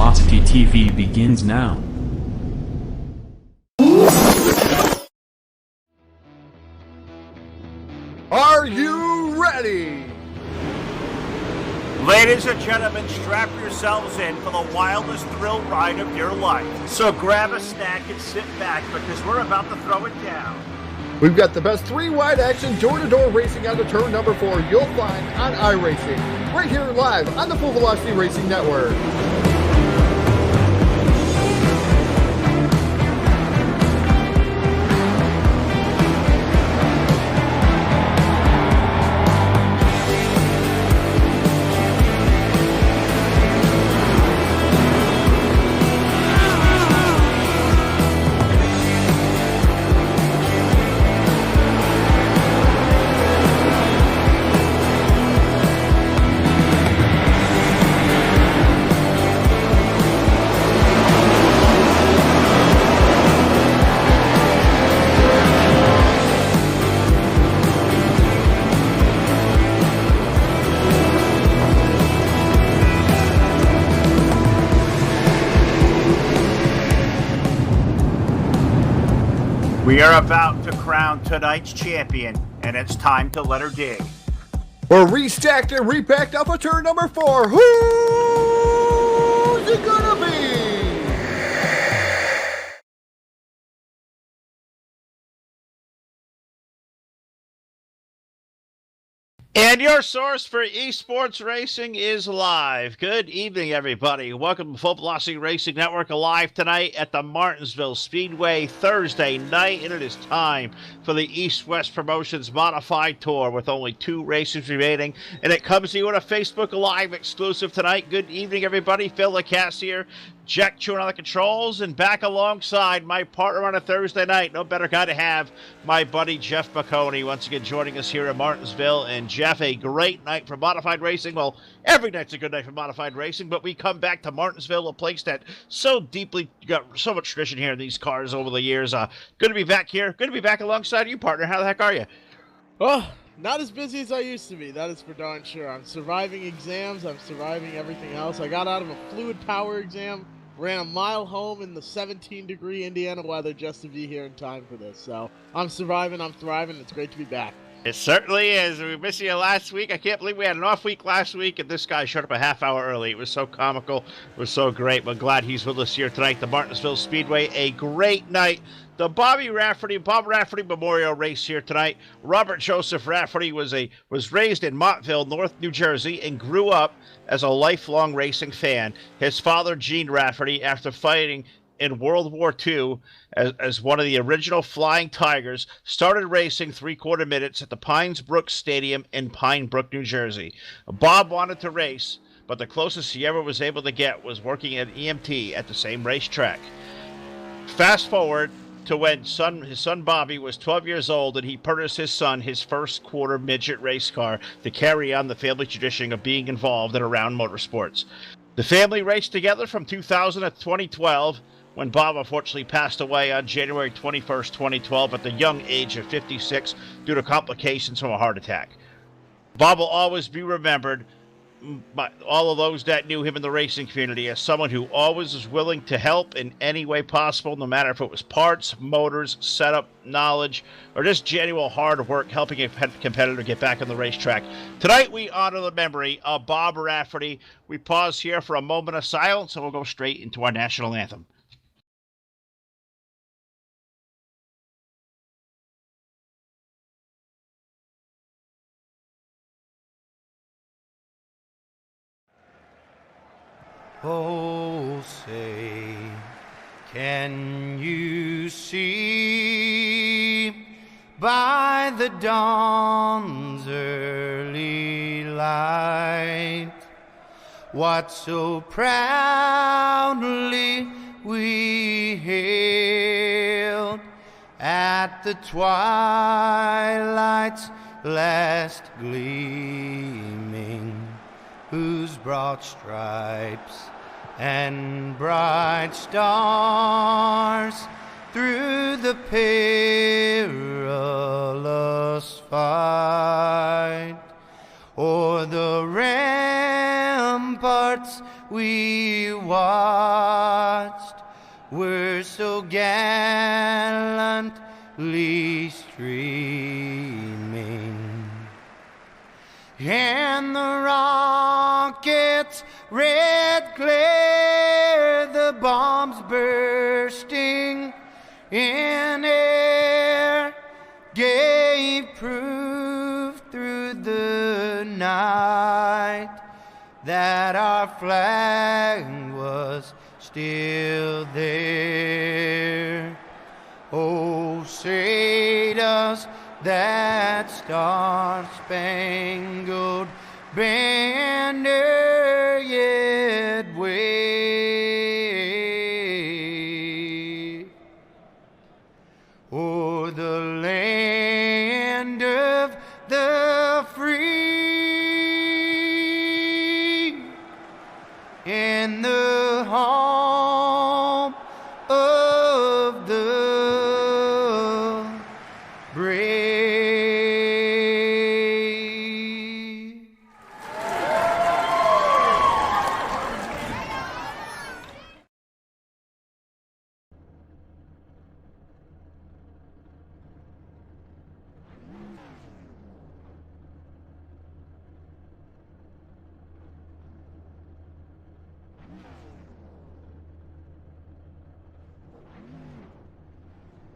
Velocity TV begins now. Are you ready? Ladies and gentlemen, strap yourselves in for the wildest thrill ride of your life. So grab a snack and sit back because we're about to throw it down. We've got the best three-wide action door-to-door racing on the turn number 4 you'll find on iRacing, right here live on the Full Velocity Racing Network. We are about to crown tonight's champion, and it's time to let her dig. We're restacked and repacked up for turn number 4. Who's it gonna be? And your source for esports racing is live. Good evening, everybody. Welcome to Full Velocity Racing Network, live tonight at the Martinsville Speedway Thursday night. And it is time for the EastWest Promotions Modified Tour with only 2 races remaining. And it comes to you on a Facebook Live exclusive tonight. Good evening, everybody. Phil LaCasse here. Jack chewing on the controls, and back alongside my partner on a Thursday night. No better guy to have, my buddy Jeff McConey, once again joining us here in Martinsville. And Jeff, a great night for modified racing. Well, every night's a good night for modified racing, but we come back to Martinsville, a place that so deeply got so much tradition here in these cars over the years. Good to be back here. Good to be back alongside you, partner. How the heck are you? Oh, not as busy as I used to be. That is for darn sure. I'm surviving exams. I'm surviving everything else. I got out of a fluid power exam. Ran a mile home in the 17-degree Indiana weather just to be here in time for this. So I'm surviving, I'm thriving. It's great to be back. It certainly is. We missed you last week. I can't believe we had an off week last week, and this guy showed up a half hour early. It was so comical. It was so great. But glad he's with us here tonight. The Martinsville Speedway, a great night. The Bob Rafferty Memorial Race here tonight. Robert Joseph Rafferty was raised in Montville, North New Jersey, and grew up as a lifelong racing fan. His father, Gene Rafferty, after fighting in World War II as one of the original Flying Tigers, started racing 3/4 minutes at the Pines Brook Stadium in Pine Brook, New Jersey. Bob wanted to race, but the closest he ever was able to get was working at EMT at the same racetrack. Fast forward to when his son Bobby was 12 years old, and he purchased his son his first quarter midget race car to carry on the family tradition of being involved and around motorsports. The family raced together from 2000 to 2012, when Bob unfortunately passed away on January 21st, 2012 at the young age of 56 due to complications from a heart attack. Bob will always be remembered by all of those that knew him in the racing community as someone who always was willing to help in any way possible, no matter if it was parts, motors, setup, knowledge, or just genuine hard work helping a competitor get back on the racetrack. Tonight we honor the memory of Bob Rafferty. We pause here for a moment of silence, and we'll go straight into our national anthem. Oh, say, can you see by the dawn's early light what so proudly we hailed at the twilight's last gleaming, whose broad stripes and bright stars through the perilous fight o'er the ramparts we watched and the rockets' red glare, the bombs bursting in air, gave proof through the night that our flag was still there. Oh, say does that star-spangled banner yet wave o'er the land of the free and the home of the brave?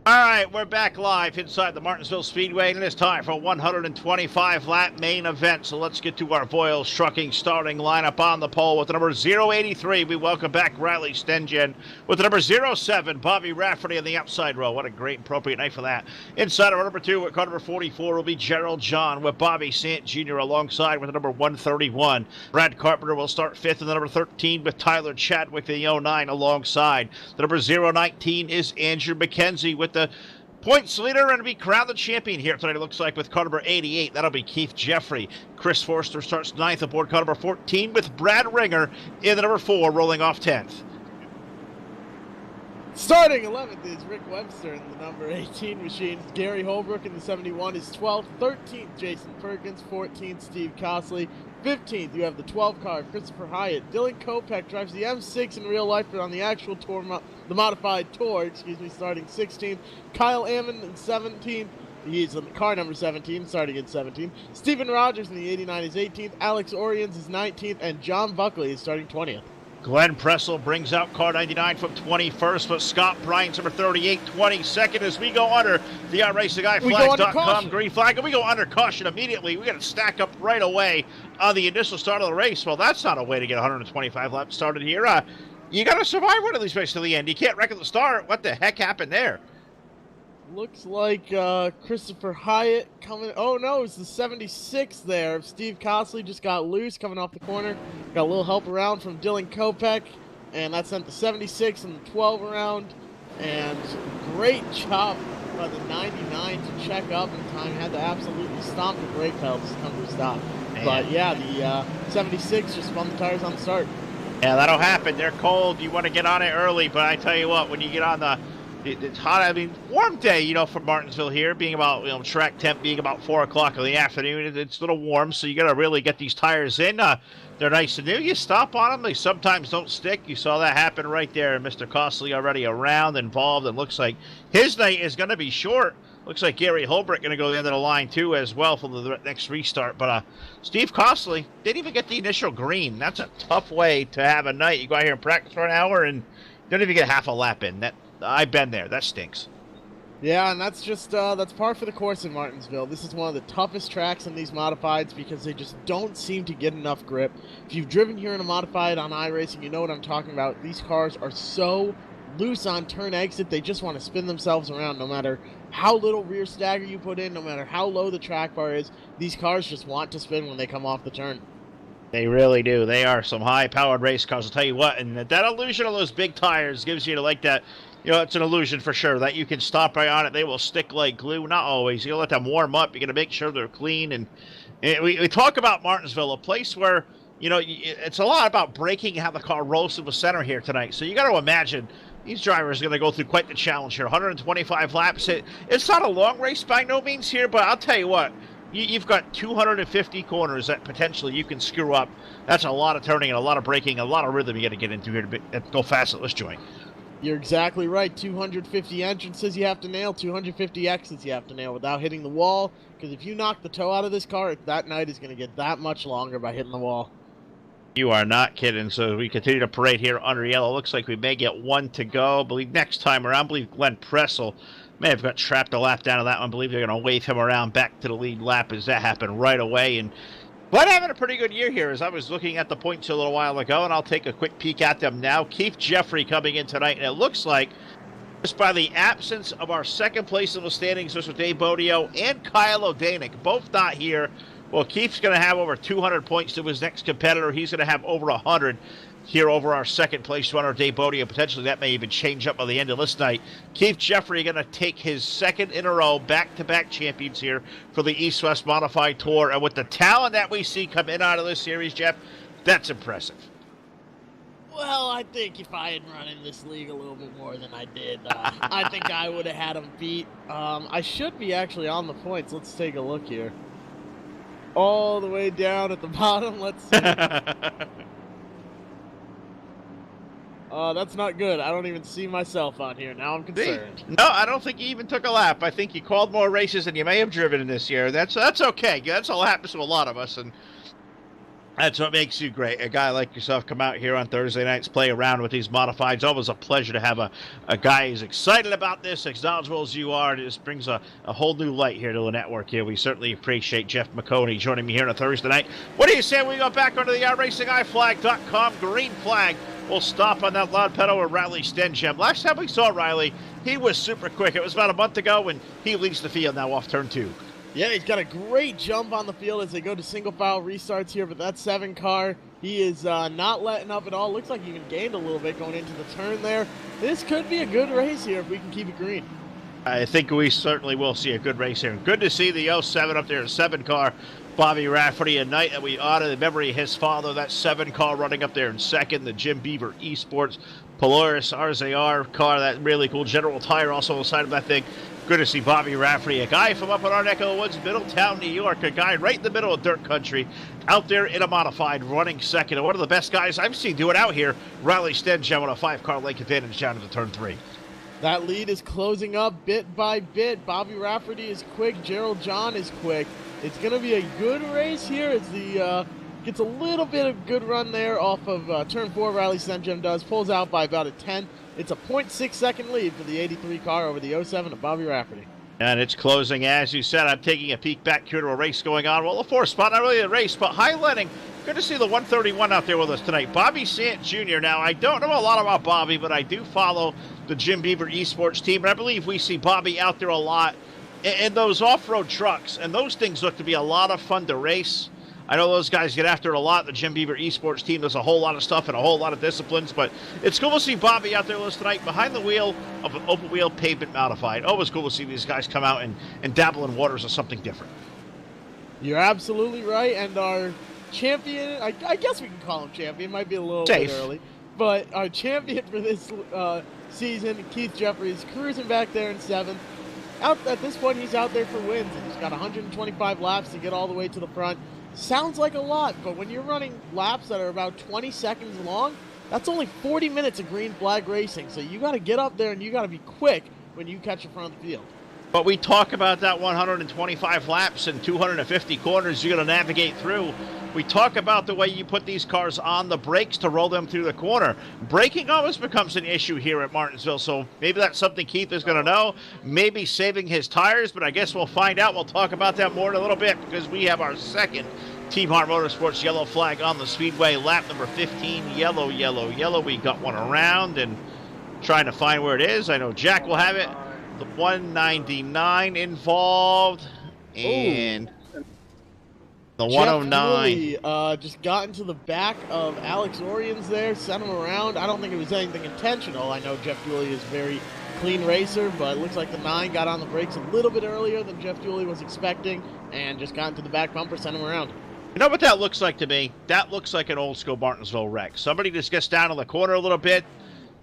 All right, we're back live inside the Martinsville Speedway, and it is time for a 125-lap main event. So let's get to our Voiles Trucking starting lineup on the pole. With the number 083, we welcome back Riley Stengen. With the number 07, Bobby Rafferty on the outside row. What a great and appropriate night for that. Inside of our number 2, with car number 44, will be Gerald John, with Bobby Sant Jr. alongside with the number 131. Brad Carpenter will start 5th in the number 13, with Tyler Chadwick, the 09, alongside. The number 019 is Andrew McKenzie, with the points leader, and to be crowned the champion here tonight, it looks like, with car number 88. That'll be Keith Jeffrey. Chris Forster starts 9th aboard car number 14, with Brad Ringer in the number 4, rolling off 10th. Starting 11th is Rick Webster in the number 18 machine. Gary Holbrook in the 71 is 12th. 13th, Jason Perkins. 14th, Steve Cosley. 15th, you have the 12 car, Christopher Hyatt. Dylan Kopech drives the M6 in real life, but on the actual tour, the modified tour, starting 16th. Kyle Ammon in 17th. He's in car number 17, starting in 17th. Stephen Rogers in the 89 is 18th. Alex Oriens is 19th, and John Buckley is starting 20th. Glenn Pressel brings out car 99 from 21st, but Scott Bryant's number 38, 22nd, as we go under the iRacingGuyFlags.com green flag, and we go under caution immediately. We got to stack up right away on the initial start of the race. Well, that's not a way to get 125 laps started here. You got to survive one of these races to the end. You can't wreck at the start. What the heck happened there? Looks like Christopher Hyatt coming. Oh no, it's the 76 there. Steve Cosley just got loose coming off the corner. Got a little help around from Dylan Kopech, and that sent the 76 and the 12 around. And great job by the 99 to check up in time. Had to absolutely stomp the brake pedals to come to a stop. Man. But yeah, the 76 just spun the tires on the start. Yeah, that'll happen. They're cold. You want to get on it early, but I tell you what, when you get on it's hot. I mean, warm day, for Martinsville here, being about, track temp being about 4 o'clock in the afternoon. It's a little warm, so you got to really get these tires in. They're nice and new. You stop on them, they sometimes don't stick. You saw that happen right there. Mr. Costley already around, involved, and looks like his night is going to be short. Looks like Gary Holbrook going to go to the end of the line, too, as well for the next restart. But Steve Costley didn't even get the initial green. That's a tough way to have a night. You go out here and practice for an hour and don't even get half a lap in. I've been there. That stinks. Yeah, and that's just that's par for the course in Martinsville. This is one of the toughest tracks in these modifieds because they just don't seem to get enough grip. If you've driven here in a modified on iRacing, you know what I'm talking about. These cars are so loose on turn exit, they just want to spin themselves around no matter how little rear stagger you put in, no matter how low the track bar is. These cars just want to spin when they come off the turn. They really do. They are some high-powered race cars. I'll tell you what, and that illusion of those big tires gives you that. It's an illusion for sure that you can stop right on it. They will stick like glue. Not always. You let them warm up. You got to make sure they're clean. And we talk about Martinsville, a place where it's a lot about braking and how the car rolls through the center here tonight. So you got to imagine these drivers are going to go through quite the challenge here. 125 laps. It's not a long race by no means here, but I'll tell you what. You've got 250 corners that potentially you can screw up. That's a lot of turning and a lot of braking, a lot of rhythm you got to get into here to go fast at this joint. You're exactly right. 250 entrances you have to nail, 250 exits you have to nail without hitting the wall. Because if you knock the toe out of this car, that night is going to get that much longer by hitting the wall. You are not kidding. So we continue to parade here under yellow. Looks like we may get one to go. I believe next time around, I believe Glenn Pressel may have got trapped a lap down on that one. I believe they're going to wave him around back to the lead lap as that happened right away. And Glenn having a pretty good year here as I was looking at the points a little while ago, and I'll take a quick peek at them now. Keith Jeffrey coming in tonight, and it looks like just by the absence of our second place in the standings, Mr. Dave Bodio and Kyle O'Danick, both not here. Well, Keith's going to have over 200 points to his next competitor. He's going to have over 100 here over our second place runner, Dave Bodio. Potentially that may even change up by the end of this night. Keith Jeffrey going to take his second in a row back-to-back champions here for the East-West Modified Tour. And with the talent that we see come in out of this series, Jeff, that's impressive. Well, I think if I had run in this league a little bit more than I did, I think I would have had him beat. I should be actually on the points. Let's take a look here. All the way down at the bottom. Let's see. That's not good. I don't even see myself on here. Now I'm concerned. No, I don't think you even took a lap. I think you called more races than you may have driven in this year. That's okay. That's all happens to a lot of us, and that's what makes you great. A guy like yourself come out here on Thursday nights, play around with these modifieds. It's always a pleasure to have a guy who's excited about this, as knowledgeable as you are. It just brings a whole new light here to the network here. We certainly appreciate Jeff McConey joining me here on a Thursday night. What do you say we go back onto the iRacingIFlag.com green flag? We'll stop on that loud pedal with Riley Stenjem. Last time we saw Riley, he was super quick. It was about a month ago, and he leads the field now off turn 2. Yeah, he's got a great jump on the field as they go to single file restarts here, but that 7 car, he is not letting up at all. Looks like he even gained a little bit going into the turn there. This could be a good race here if we can keep it green. I think we certainly will see a good race here. Good to see the 07 up there, 7 car. Bobby Rafferty, a night that we honor the memory of his father, that 7 car running up there in second. The Jim Beaver Esports Polaris RZR car, that really cool General Tire also on the side of that thing. Good to see Bobby Rafferty, a guy from up in our neck of the woods, Middletown, New York, a guy right in the middle of dirt country, out there in a modified, running second. And one of the best guys I've seen do it out here, Riley Stenjem on a 5-car length advantage down to the turn 3. That lead is closing up bit by bit. Bobby Rafferty is quick. Gerald John is quick. It's going to be a good race here as the gets a little bit of good run there off of turn 4. Riley Stenjem does. Pulls out by about a 10. It's a 0.6 second lead for the 83 car over the 07 of Bobby Rafferty. And it's closing, as you said. I'm taking a peek back here to a race going on. Well, the 4th spot, not really a race, but highlighting. Good to see the 131 out there with us tonight. Bobby Sant Jr. Now, I don't know a lot about Bobby, but I do follow the Jim Beaver Esports team, and I believe we see Bobby out there a lot in those off-road trucks, and those things look to be a lot of fun to race. I know those guys get after it a lot. The Jim Beaver Esports team does a whole lot of stuff and a whole lot of disciplines, but it's cool to see Bobby out there with us tonight behind the wheel of an open wheel pavement modified. Always cool to see these guys come out and dabble in waters of something different. You're absolutely right, and our champion, I guess we can call him champion, might be a little Safe. bit early, but our champion for this season, Keith Jeffrey, is cruising back there in 7th. At this point, he's out there for wins, and he's got 125 laps to get all the way to the front. Sounds like a lot, but when you're running laps that are about 20 seconds long, that's only 40 minutes of green flag racing. So you got to get up there and you got to be quick when you catch the front of the field. But we talk about that 125 laps and 250 corners you're going to navigate through. We talk about the way you put these cars on the brakes to roll them through the corner. Braking always becomes an issue here at Martinsville, so maybe that's something Keith is going to know. Maybe saving his tires, but I guess we'll find out. We'll talk about that more in a little bit because we have our second Team Hart Motorsports yellow flag on the speedway. Lap number 15, yellow, yellow, yellow. We got one around and trying to find where it is. I know Jack will have it. The 199 involved and the 109. Jeff Dooley, just got into the back of Alex Orions there, sent him around. I don't think it was anything intentional. I know Jeff Dooley is a very clean racer, but it looks like the 9 got on the brakes a little bit earlier than Jeff Dooley was expecting and just got into the back bumper, sent him around. You know what that looks like to me? That looks like an old school Martinsville wreck. Somebody just gets down in the corner a little bit,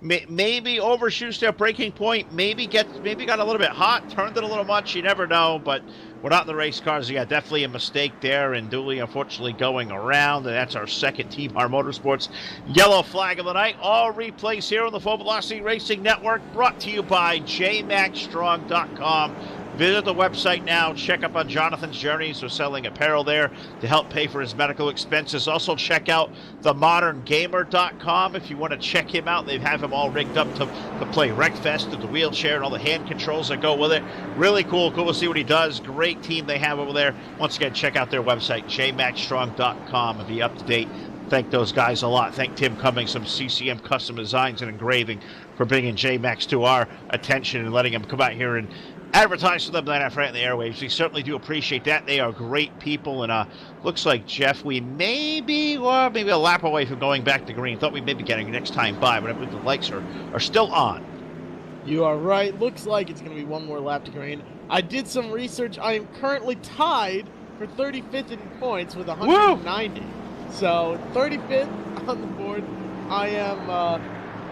maybe overshoots their braking point, maybe got a little bit hot, turned it a little much, you never know, but we're not in the race cars. Yeah, definitely a mistake there, and Dooley unfortunately going around, and that's our second Team Our Motorsports yellow flag of the night. All replays here on the Full Velocity Racing Network, brought to you by jmaxstrong.com. Visit the website now. Check up on Jonathan's Journeys. We're selling apparel there to help pay for his medical expenses. Also, check out themoderngamer.com if you want to check him out. They have him all rigged up to play Wreckfest with the wheelchair and all the hand controls that go with it. Really cool. Cool to see what he does. Great team they have over there. Once again, check out their website, jmaxstrong.com, and be up to date. Thank those guys a lot. Thank Tim Cummings from CCM Custom Designs and Engraving for bringing J-Max to our attention and letting him come out here and advertise for them night after night on the airwaves. We certainly do appreciate that. They are great people, and looks like, Jeff, we may be a lap away from going back to green. Thought we may be getting next time by, but I believe the lights are still on. You are right. Looks like it's going to be one more lap to green. I did some research. I am currently tied for 35th in points with 190. Woo! So 35th on the board.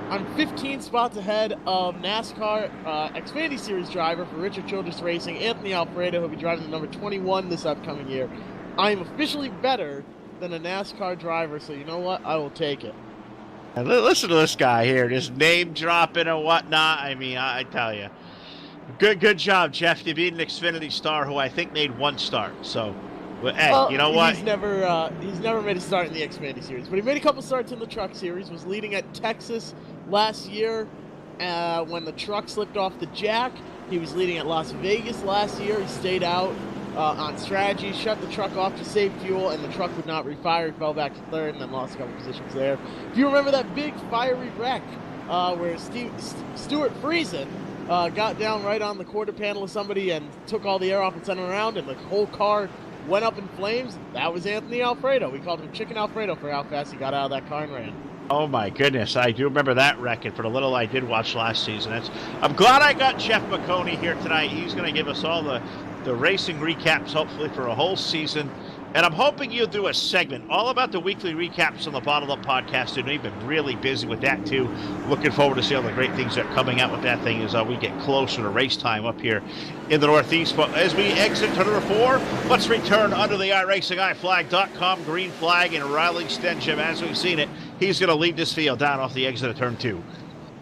I'm 15 spots ahead of NASCAR Xfinity Series driver for Richard Childress Racing, Anthony Alfredo, who'll be driving the number 21 this upcoming year. I am officially better than a NASCAR driver, so you know what? I will take it. And listen to this guy here, just name dropping and whatnot. I mean, I tell you, good job, Jeff. You beat an Xfinity star who I think made one start. So, hey, you know what? He's never made a start in the Xfinity Series, but he made a couple starts in the Truck Series. Was leading at Texas last year when the truck slipped off the jack. He was leading at Las Vegas last year. He stayed out on strategy, shut the truck off to save fuel, and the truck would not refire. He fell back to third and then lost a couple positions there. If you remember that big fiery wreck where Stuart Friesen got down right on the quarter panel of somebody and took all the air off and sent him around, and the whole car went up in flames, that was Anthony Alfredo. We called him Chicken Alfredo for how fast he got out of that car and ran. Oh my goodness, I do remember that wreck, and for the little I did watch last season. I'm glad I got Jeff McConey here tonight. He's going to give us all the racing recaps, hopefully, for a whole season. And I'm hoping you'll do a segment all about the weekly recaps on the Bottled Up podcast. And we've been really busy with that, too. Looking forward to see all the great things that are coming out with that thing as we get closer to race time up here in the Northeast. But as we exit turn number 4, let's return under the iRacingIFlag.com green flag, and Riley Stenjem, as we've seen it, he's going to lead this field down off the exit of turn 2.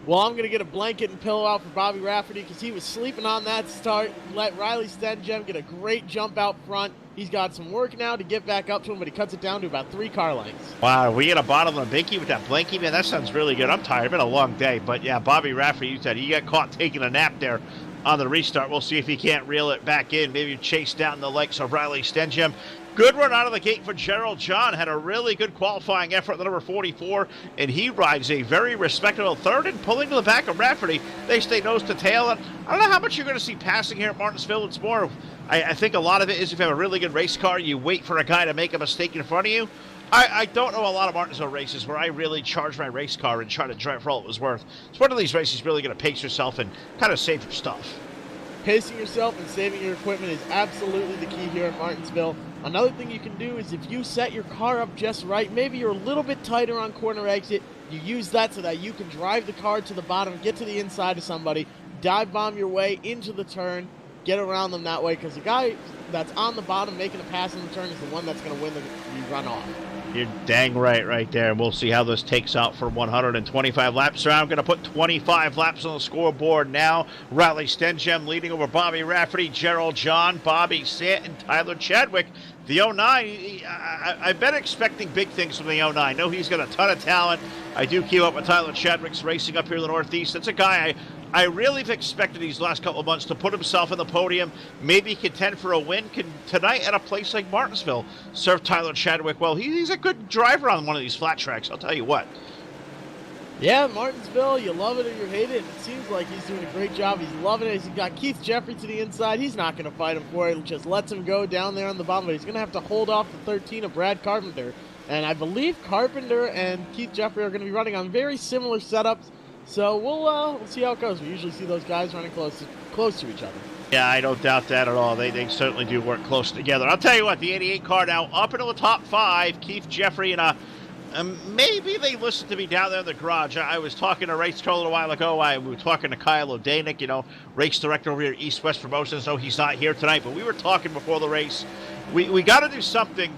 Well, I'm going to get a blanket and pillow out for Bobby Rafferty because he was sleeping on that start. Let Riley Stenjem get a great jump out front. He's got some work now to get back up to him, but he cuts it down to about 3 car lengths. Wow, we get a bottle of a binky with that blankie? Man, that sounds really good. I'm tired. It's been a long day. But, yeah, Bobby Rafferty, you said he got caught taking a nap there on the restart. We'll see if he can't reel it back in. Maybe chase down the legs of Riley Stenjem. Good run out of the gate for Gerald John. Had a really good qualifying effort at the number 44, and he rides a very respectable third and pulling to the back of Rafferty. They stay nose to tail. And I don't know how much you're going to see passing here at Martinsville. It's more, I think a lot of it is if you have a really good race car, you wait for a guy to make a mistake in front of you. I don't know a lot of Martinsville races where I really charge my race car and try to drive for all it was worth. It's one of these races you're really going to pace yourself and kind of save your stuff. Pacing yourself and saving your equipment is absolutely the key here in Martinsville. Another thing you can do is if you set your car up just right, maybe you're a little bit tighter on corner exit, you use that so that you can drive the car to the bottom, get to the inside of somebody, dive bomb your way into the turn, get around them that way, because the guy that's on the bottom making a pass in the turn is the one that's going to win the runoff. You're dang right there. And we'll see how this takes out for 125 laps. So I'm going to put 25 laps on the scoreboard now. Riley Stenjem leading over Bobby Rafferty, Gerald John, Bobby Sant, and Tyler Chadwick. The 09, I've been expecting big things from the 09. I know he's got a ton of talent. I do keep up with Tyler Chadwick's racing up here in the Northeast. It's a guy I really have expected these last couple of months to put himself in the podium, maybe contend for a win. Can tonight at a place like Martinsville serve Tyler Chadwick well? He's a good driver on one of these flat tracks, I'll tell you what. Yeah, Martinsville, you love it or you hate it. It seems like he's doing a great job. He's loving it. He's got Keith Jeffrey to the inside. He's not going to fight him for it. Just lets him go down there on the bottom. But he's going to have to hold off the 13 of Brad Carpenter. And I believe Carpenter and Keith Jeffrey are going to be running on very similar setups. So we'll see how it goes. We usually see those guys running close to each other. Yeah, I don't doubt that at all. They certainly do work close together. I'll tell you what, the 88 car now up into the top 5. Keith Jeffrey and Maybe they listened to me down there in the garage. I was talking to Race Control a little while ago. We were talking to Kyle O'Danick, race director over here at EastWest Promotions. No, he's not here tonight, but we were talking before the race. We got to do something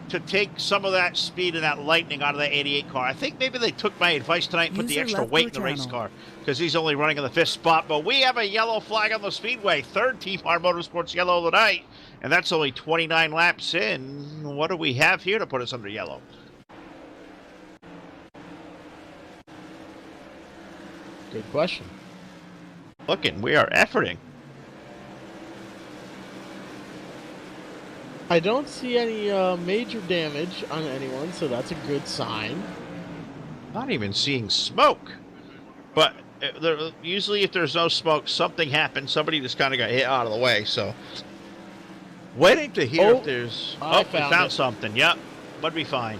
to take some of that speed and that lightning out of the 88 car. I think maybe they took my advice tonight and put the extra weight in the race car because he's only running in the 5th spot. But we have a yellow flag on the speedway. 3rd Team Hard Motorsports yellow of the night, and that's only 29 laps in. What do we have here to put us under yellow? Good question. Looking, we are efforting. I don't see any major damage on anyone, so that's a good sign. Not even seeing smoke. But usually if there's no smoke, something happened. Somebody just kind of got hit out of the way, so. Waiting to hear if there's... we found something. Yep, would be fine.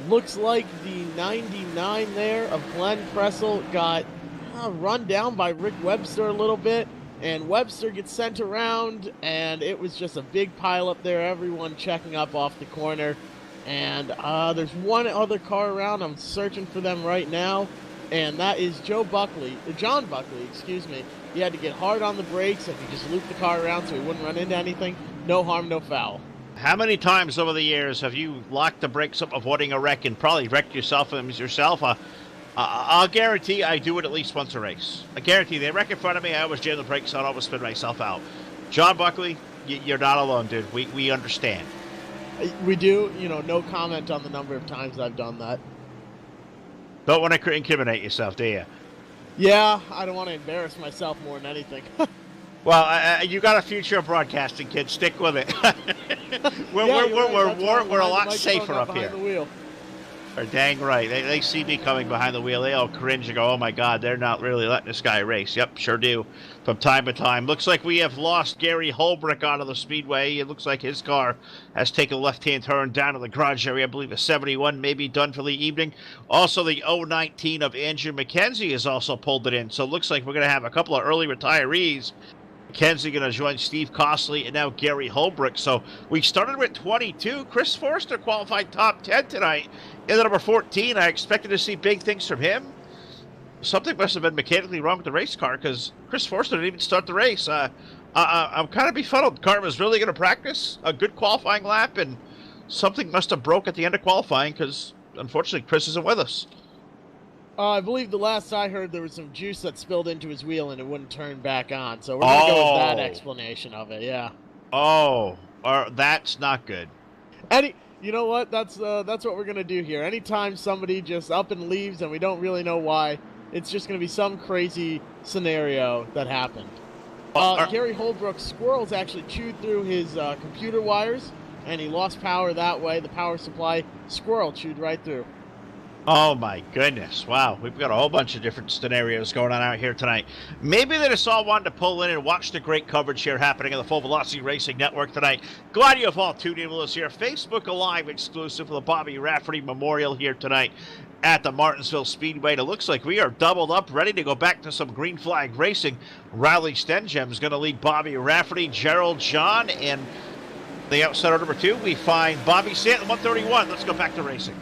Looks like the 99 there of Glenn Kressel got run down by Rick Webster a little bit, and Webster gets sent around, and it was just a big pile up there, everyone checking up off the corner. And there's one other car around. I'm searching for them right now, and that is John Buckley, excuse me. He had to get hard on the brakes, and he just looped the car around so he wouldn't run into anything. No harm, no foul. How many times over the years have you locked the brakes up avoiding a wreck and probably wrecked yourself and yourself? I'll guarantee I do it at least once a race. I guarantee they wreck in front of me, I always jam the brakes, I'll always spin myself out. John Buckley, you're not alone, dude. We understand. We do, no comment on the number of times I've done that. Don't want to incriminate yourself, do you? Yeah, I don't want to embarrass myself more than anything. Well, you got a future of broadcasting, kid. Stick with it. We're a lot safer up here. The wheel. Are dang right. They see me coming behind the wheel. They all cringe and go, oh, my God, they're not really letting this guy race. Yep, sure do. From time to time. Looks like we have lost Gary Holbrook out of the speedway. It looks like his car has taken a left-hand turn down to the garage area. I believe a 71 may be done for the evening. Also, the 019 of Andrew McKenzie has also pulled it in. So it looks like we're going to have a couple of early retirees. McKenzie going to join Steve Costley and now Gary Holbrook. So we started with 22. Chris Forster qualified top 10 tonight. In the number 14, I expected to see big things from him. Something must have been mechanically wrong with the race car because Chris Forster didn't even start the race. I'm kind of befuddled. The car was really going to practice a good qualifying lap, and something must have broke at the end of qualifying because, unfortunately, Chris isn't with us. I believe the last I heard there was some juice that spilled into his wheel and it wouldn't turn back on. So we're going to go with that explanation of it, yeah. Oh, that's not good. You know what? That's what we're going to do here. Anytime somebody just up and leaves and we don't really know why, it's just going to be some crazy scenario that happened. Gary Holbrook's squirrels actually chewed through his computer wires, and he lost power that way. The power supply squirrel chewed right through. Oh, my goodness. Wow. We've got a whole bunch of different scenarios going on out here tonight. Maybe they just all wanted to pull in and watch the great coverage here happening on the Full Velocity Racing Network tonight. Glad you have all tuned in with us here. Facebook Live exclusive for the Bobby Rafferty Memorial here tonight at the Martinsville Speedway. And it looks like we are doubled up, ready to go back to some green flag racing. Riley Stenjem is going to lead Bobby Rafferty, Gerald John, and the outsider number 2, we find Bobby Stanton, 131. Let's go back to racing.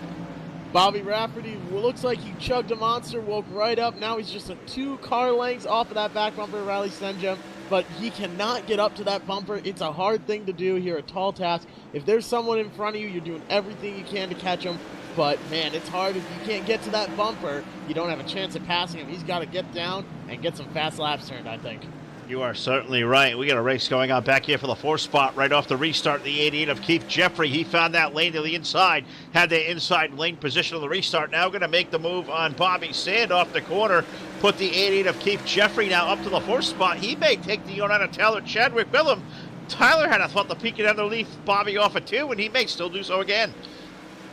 Bobby Rafferty looks like he chugged a monster, woke right up. Now he's just 2 car lengths off of that back bumper, Riley Stenjem, but he cannot get up to that bumper. It's a hard thing to do here, a tall task. If there's someone in front of you, you're doing everything you can to catch him, but man, it's hard. If you can't get to that bumper, you don't have a chance of passing him. He's got to get down and get some fast laps turned, I think. You are certainly right. We got a race going on back here for the 4th spot right off the restart. The 88 of Keith Jeffrey. He found that lane to the inside. Had the inside lane position on the restart. Now going to make the move on Bobby Sand off the corner. Put the 88 of Keith Jeffrey now up to the 4th spot. He may take the 09 of Tyler Chadwick with him. Tyler had a thought to peek it underneath Bobby off at 2, and he may still do so again.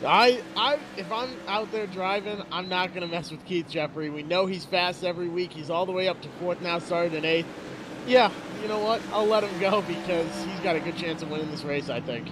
If I'm out there driving, I'm not going to mess with Keith Jeffrey. We know he's fast every week. He's all the way up to 4th now, started in 8th. Yeah, you know what? I'll let him go because he's got a good chance of winning this race, I think.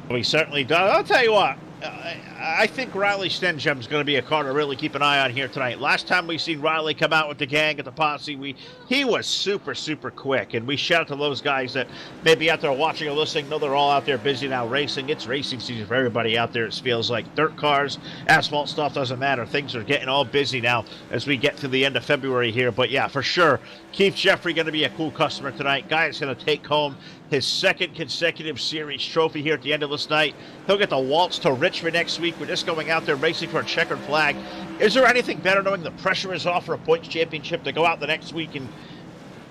We certainly do. I'll tell you what. I think Riley Stengem's going to be a car to really keep an eye on here tonight. Last time we seen Riley come out with the gang at the posse, he was super, super quick. And we shout out to those guys that may be out there watching or listening. No, they're all out there busy now racing. It's racing season for everybody out there. It feels like dirt cars, asphalt stuff doesn't matter. Things are getting all busy now as we get to the end of February here. But yeah, for sure, Keith Jeffrey going to be a cool customer tonight. Guy is going to take home his second consecutive series trophy here at the end of this night. He'll get the waltz to Richmond next week. We're just going out there racing for a checkered flag. Is there anything better knowing the pressure is off for a points championship to go out the next week and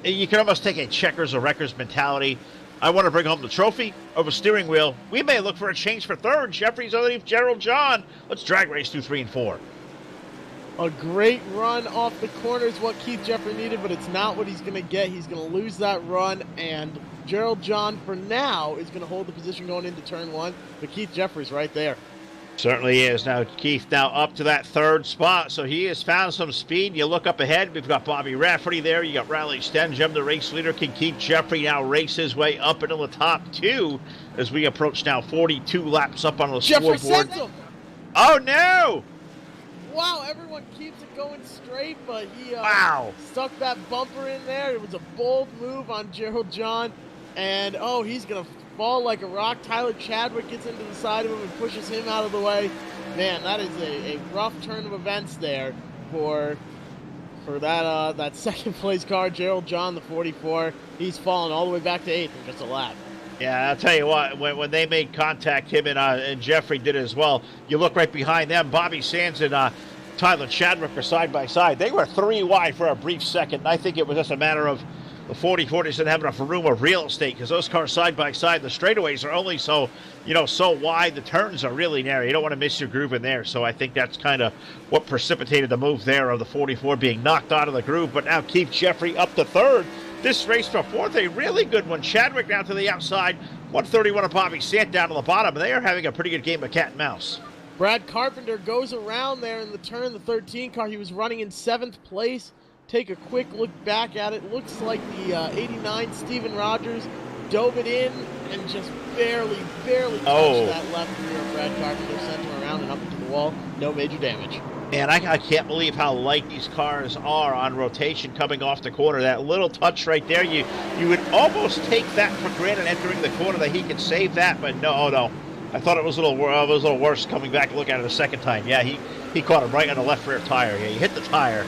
you can almost take a checkers or wreckers mentality? I want to bring home the trophy over steering wheel. We may look for a change for third. Jeffrey's underneath Gerald John. Let's drag race 2, 3, and 4. A great run off the corner is what Keith Jeffrey needed, but it's not what he's going to get. He's going to lose that run, and Gerald John, for now, is going to hold the position going into turn 1, but Keith Jeffrey's right there. Certainly is. Now, Keith now up to that third spot, so he has found some speed. You look up ahead, we've got Bobby Rafferty there. You got Riley Stenjem, the race leader. Can Keith Jeffrey now race his way up into the top 2 as we approach now 42 laps up on the Jeffrey scoreboard. sends him! Oh, no! Wow, everyone keeps it going straight, but he stuck that bumper in there. It was a bold move on Gerald John, and he's going to fall like a rock. Tyler Chadwick gets into the side of him and pushes him out of the way. Man, that is a rough turn of events there for that second place car, Gerald John, the 44. He's fallen all the way back to 8th in just a lap. Yeah, I'll tell you what, when they made contact, him and Jeffrey did as well, you look right behind them, Bobby Sands and Tyler Chadwick are side by side. They were 3 wide for a brief second. I think it was just a matter of the 40-40s didn't have enough room of real estate because those cars side by side, the straightaways are only so wide. The turns are really narrow. You don't want to miss your groove in there. So I think that's kind of what precipitated the move there of the 44 being knocked out of the groove. But now Keith Jeffrey up to third. This race for fourth, a really good one. Chadwick down to the outside, 131 of Bobby Sant down to the bottom, and they are having a pretty good game of cat and mouse. Brad Carpenter goes around there in the turn, the 13 car. He was running in 7th place. Take a quick look back at it. Looks like the 89 Steven Rogers dove it in and just barely touched that left rear of Brad Carpenter, sent him around and up into the wall. No major damage. And I can't believe how light these cars are on rotation coming off the corner. That little touch right there, you would almost take that for granted entering the corner that he could save that, but no. I thought it was a little worse coming back to look at it a second time. Yeah, he caught him right on the left rear tire. Yeah, you hit the tire.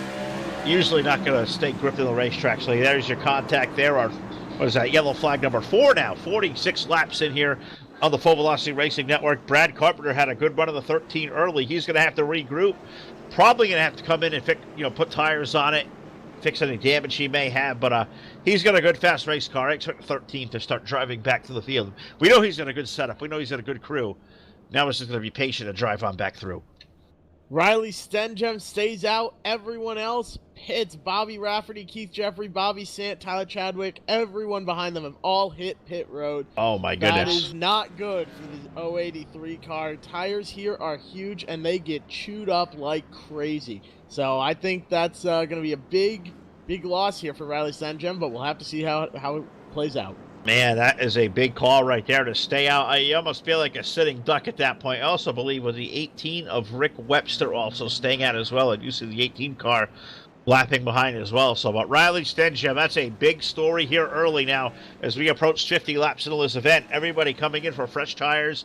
Usually not going to stay gripped in the racetrack. So there's your contact there. What is that? Yellow flag number 4 now. 46 laps in here on the Full Velocity Racing Network. Brad Carpenter had a good run of the 13 early. He's going to have to regroup. Probably going to have to come in and put tires on it, fix any damage he may have. But he's got a good fast race car. I expect the 13 to start driving back to the field. We know he's got a good setup. We know he's got a good crew. Now it's just going to be patient and drive on back through. Riley Stenjem stays out. Everyone else hits. Bobby Rafferty, Keith Jeffrey, Bobby Sant, Tyler Chadwick, everyone behind them have all hit pit road. Oh, my goodness. That is not good for the 083 car. Tires here are huge, and they get chewed up like crazy. So I think that's going to be a big loss here for Riley Stenjem, but we'll have to see how it plays out. Man, that is a big call right there to stay out. You almost feel like a sitting duck at that point. I also believe with the 18 of Rick Webster also staying out as well. And you see the 18 car lapping behind as well. So, but Riley Stenjem, that's a big story here early now as we approach 50 laps into this event. Everybody coming in for fresh tires,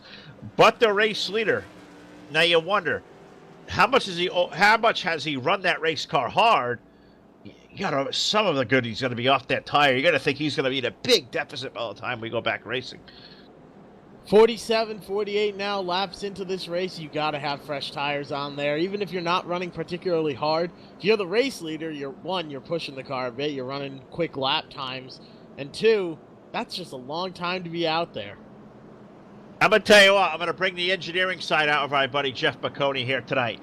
but the race leader. Now you wonder, how much has he run that race car hard? Some of the goodies going to be off that tire. You're going to think he's going to be in a big deficit by the time we go back racing. 47, 48 now laps into this race. You got to have fresh tires on there, even if you're not running particularly hard. If you're the race leader, you're pushing the car a bit. You're running quick lap times, and 2, that's just a long time to be out there. I'm going to tell you what. I'm going to bring the engineering side out of my buddy Jeff McConey here tonight.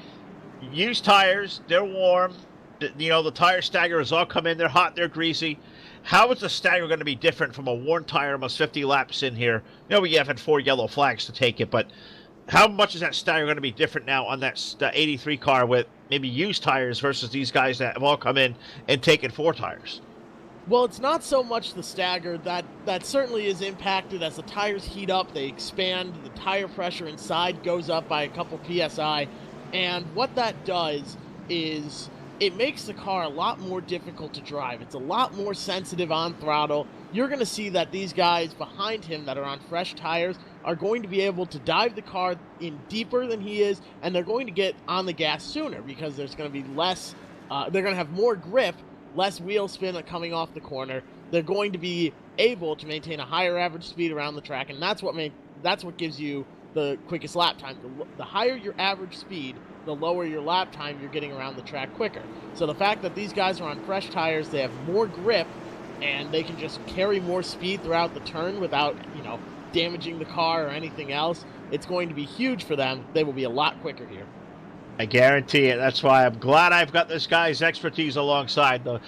Used tires, they're warm. The tire staggers all come in. They're hot. They're greasy. How is the stagger going to be different from a worn tire almost 50 laps in here? We have had 4 yellow flags to take it, but how much is that stagger going to be different now on that 83 car with maybe used tires versus these guys that have all come in and taken 4 tires? Well, it's not so much the stagger. That certainly is impacted as the tires heat up, they expand, the tire pressure inside goes up by a couple PSI, and what that does is it makes the car a lot more difficult to drive. It's a lot more sensitive on throttle. You're going to see that these guys behind him that are on fresh tires are going to be able to dive the car in deeper than he is, and they're going to get on the gas sooner because there's going to be less, they're going to have more grip, less wheel spin coming off the corner. They're going to be able to maintain a higher average speed around the track, and that's what gives you the quickest lap time. The higher your average speed, the lower your lap time you're getting around the track quicker. So the fact that these guys are on fresh tires, they have more grip, and they can just carry more speed throughout the turn without, damaging the car or anything else, it's going to be huge for them. They will be a lot quicker here. I guarantee it. That's why I'm glad I've got this guy's expertise alongside the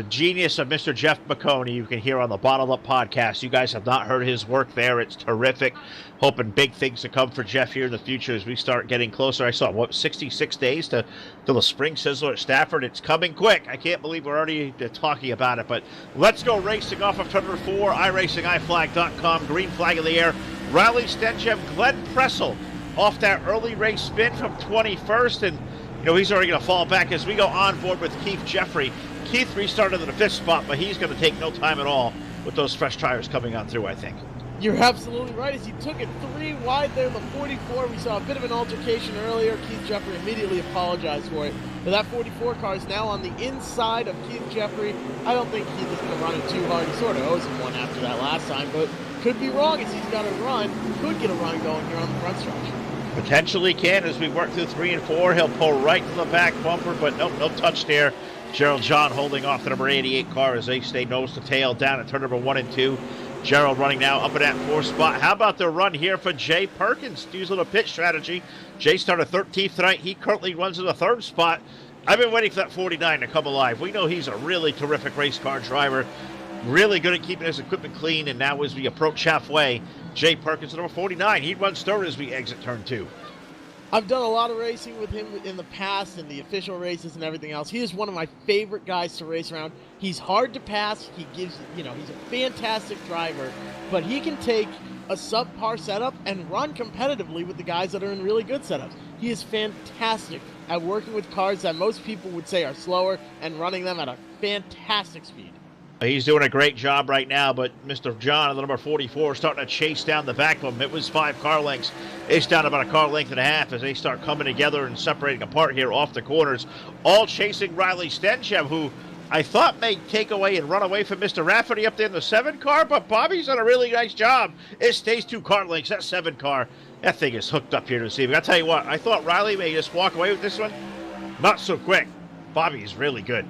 genius of Mr. Jeff McConey. You can hear on the Bottled Up podcast. You guys have not heard his work there. It's terrific. Hoping big things to come for Jeff here in the future as we start getting closer. I saw, 66 days to the spring sizzler at Stafford. It's coming quick. I can't believe we're already talking about it. But let's go racing off of turn number 4, iRacingIFlag.com. Green flag in the air. Riley Stencham, Glenn Pressel off that early race spin from 21st. And, he's already going to fall back as we go on board with Keith Jeffrey. Keith restarted in the 5th spot, but he's going to take no time at all with those fresh tires coming on through, I think. You're absolutely right. As he took it 3 wide there, the 44, we saw a bit of an altercation earlier. Keith Jeffrey immediately apologized for it. But that 44 car is now on the inside of Keith Jeffrey. I don't think Keith is going to run it too hard. He sort of owes him one after that last time, but could be wrong as he's got a run. Could get a run going here on the front stretch. Potentially can as we work through 3 and 4. He'll pull right to the back bumper, but nope, no touch there. Gerald John holding off the number 88 car as they stay nose to tail down at turn number 1 and 2. Gerald running now up in that 4th spot. How about the run here for Jay Perkins? Use a little pitch strategy. Jay started 13th tonight. He currently runs in the 3rd spot. I've been waiting for that 49 to come alive. We know he's a really terrific race car driver. Really good at keeping his equipment clean. And now as we approach halfway, Jay Perkins, number 49. He runs 3rd as we exit turn 2. I've done a lot of racing with him in the past and the official races and everything else. He is one of my favorite guys to race around. He's hard to pass. He gives, he's a fantastic driver, but he can take a subpar setup and run competitively with the guys that are in really good setups. He is fantastic at working with cars that most people would say are slower and running them at a fantastic speed. He's doing a great job right now, but Mr. John, the number 44, starting to chase down the back of him. It was 5 car lengths. It's down about a car length and a half as they start coming together and separating apart here off the corners. All chasing Riley Stencham, who I thought may take away and run away from Mr. Rafferty up there in the 7 car, but Bobby's done a really nice job. It stays 2 car lengths. That 7 car, that thing is hooked up here this evening. I'll tell you what, I thought Riley may just walk away with this one. Not so quick. Bobby is really good.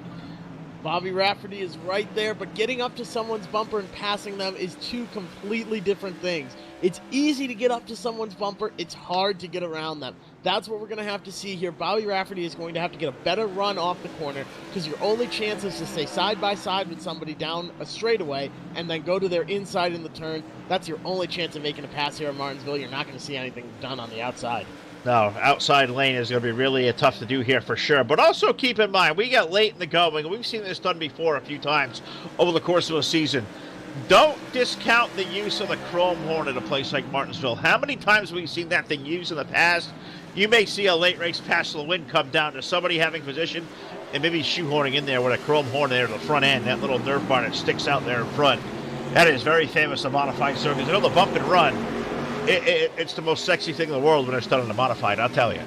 Bobby Rafferty is right there, but getting up to someone's bumper and passing them is 2 completely different things. It's easy to get up to someone's bumper. It's hard to get around them. That's what we're going to have to see here. Bobby Rafferty is going to have to get a better run off the corner because your only chance is to stay side by side with somebody down a straightaway and then go to their inside in the turn. That's your only chance of making a pass here at Martinsville. You're not going to see anything done on the outside. No, outside lane is going to be really tough to do here for sure. But also keep in mind, we got late in the going. We've seen this done before a few times over the course of a season. Don't discount the use of the chrome horn at a place like Martinsville. How many times have we seen that thing used in the past? You may see a late race pass to the wind come down to somebody having position and maybe shoehorning in there with a chrome horn there at the front end, that little nerf bar that sticks out there in front. That is very famous in modified circuits. You know, the bump and run. It's the most sexy thing in the world when it's done in a modified, I'll tell you.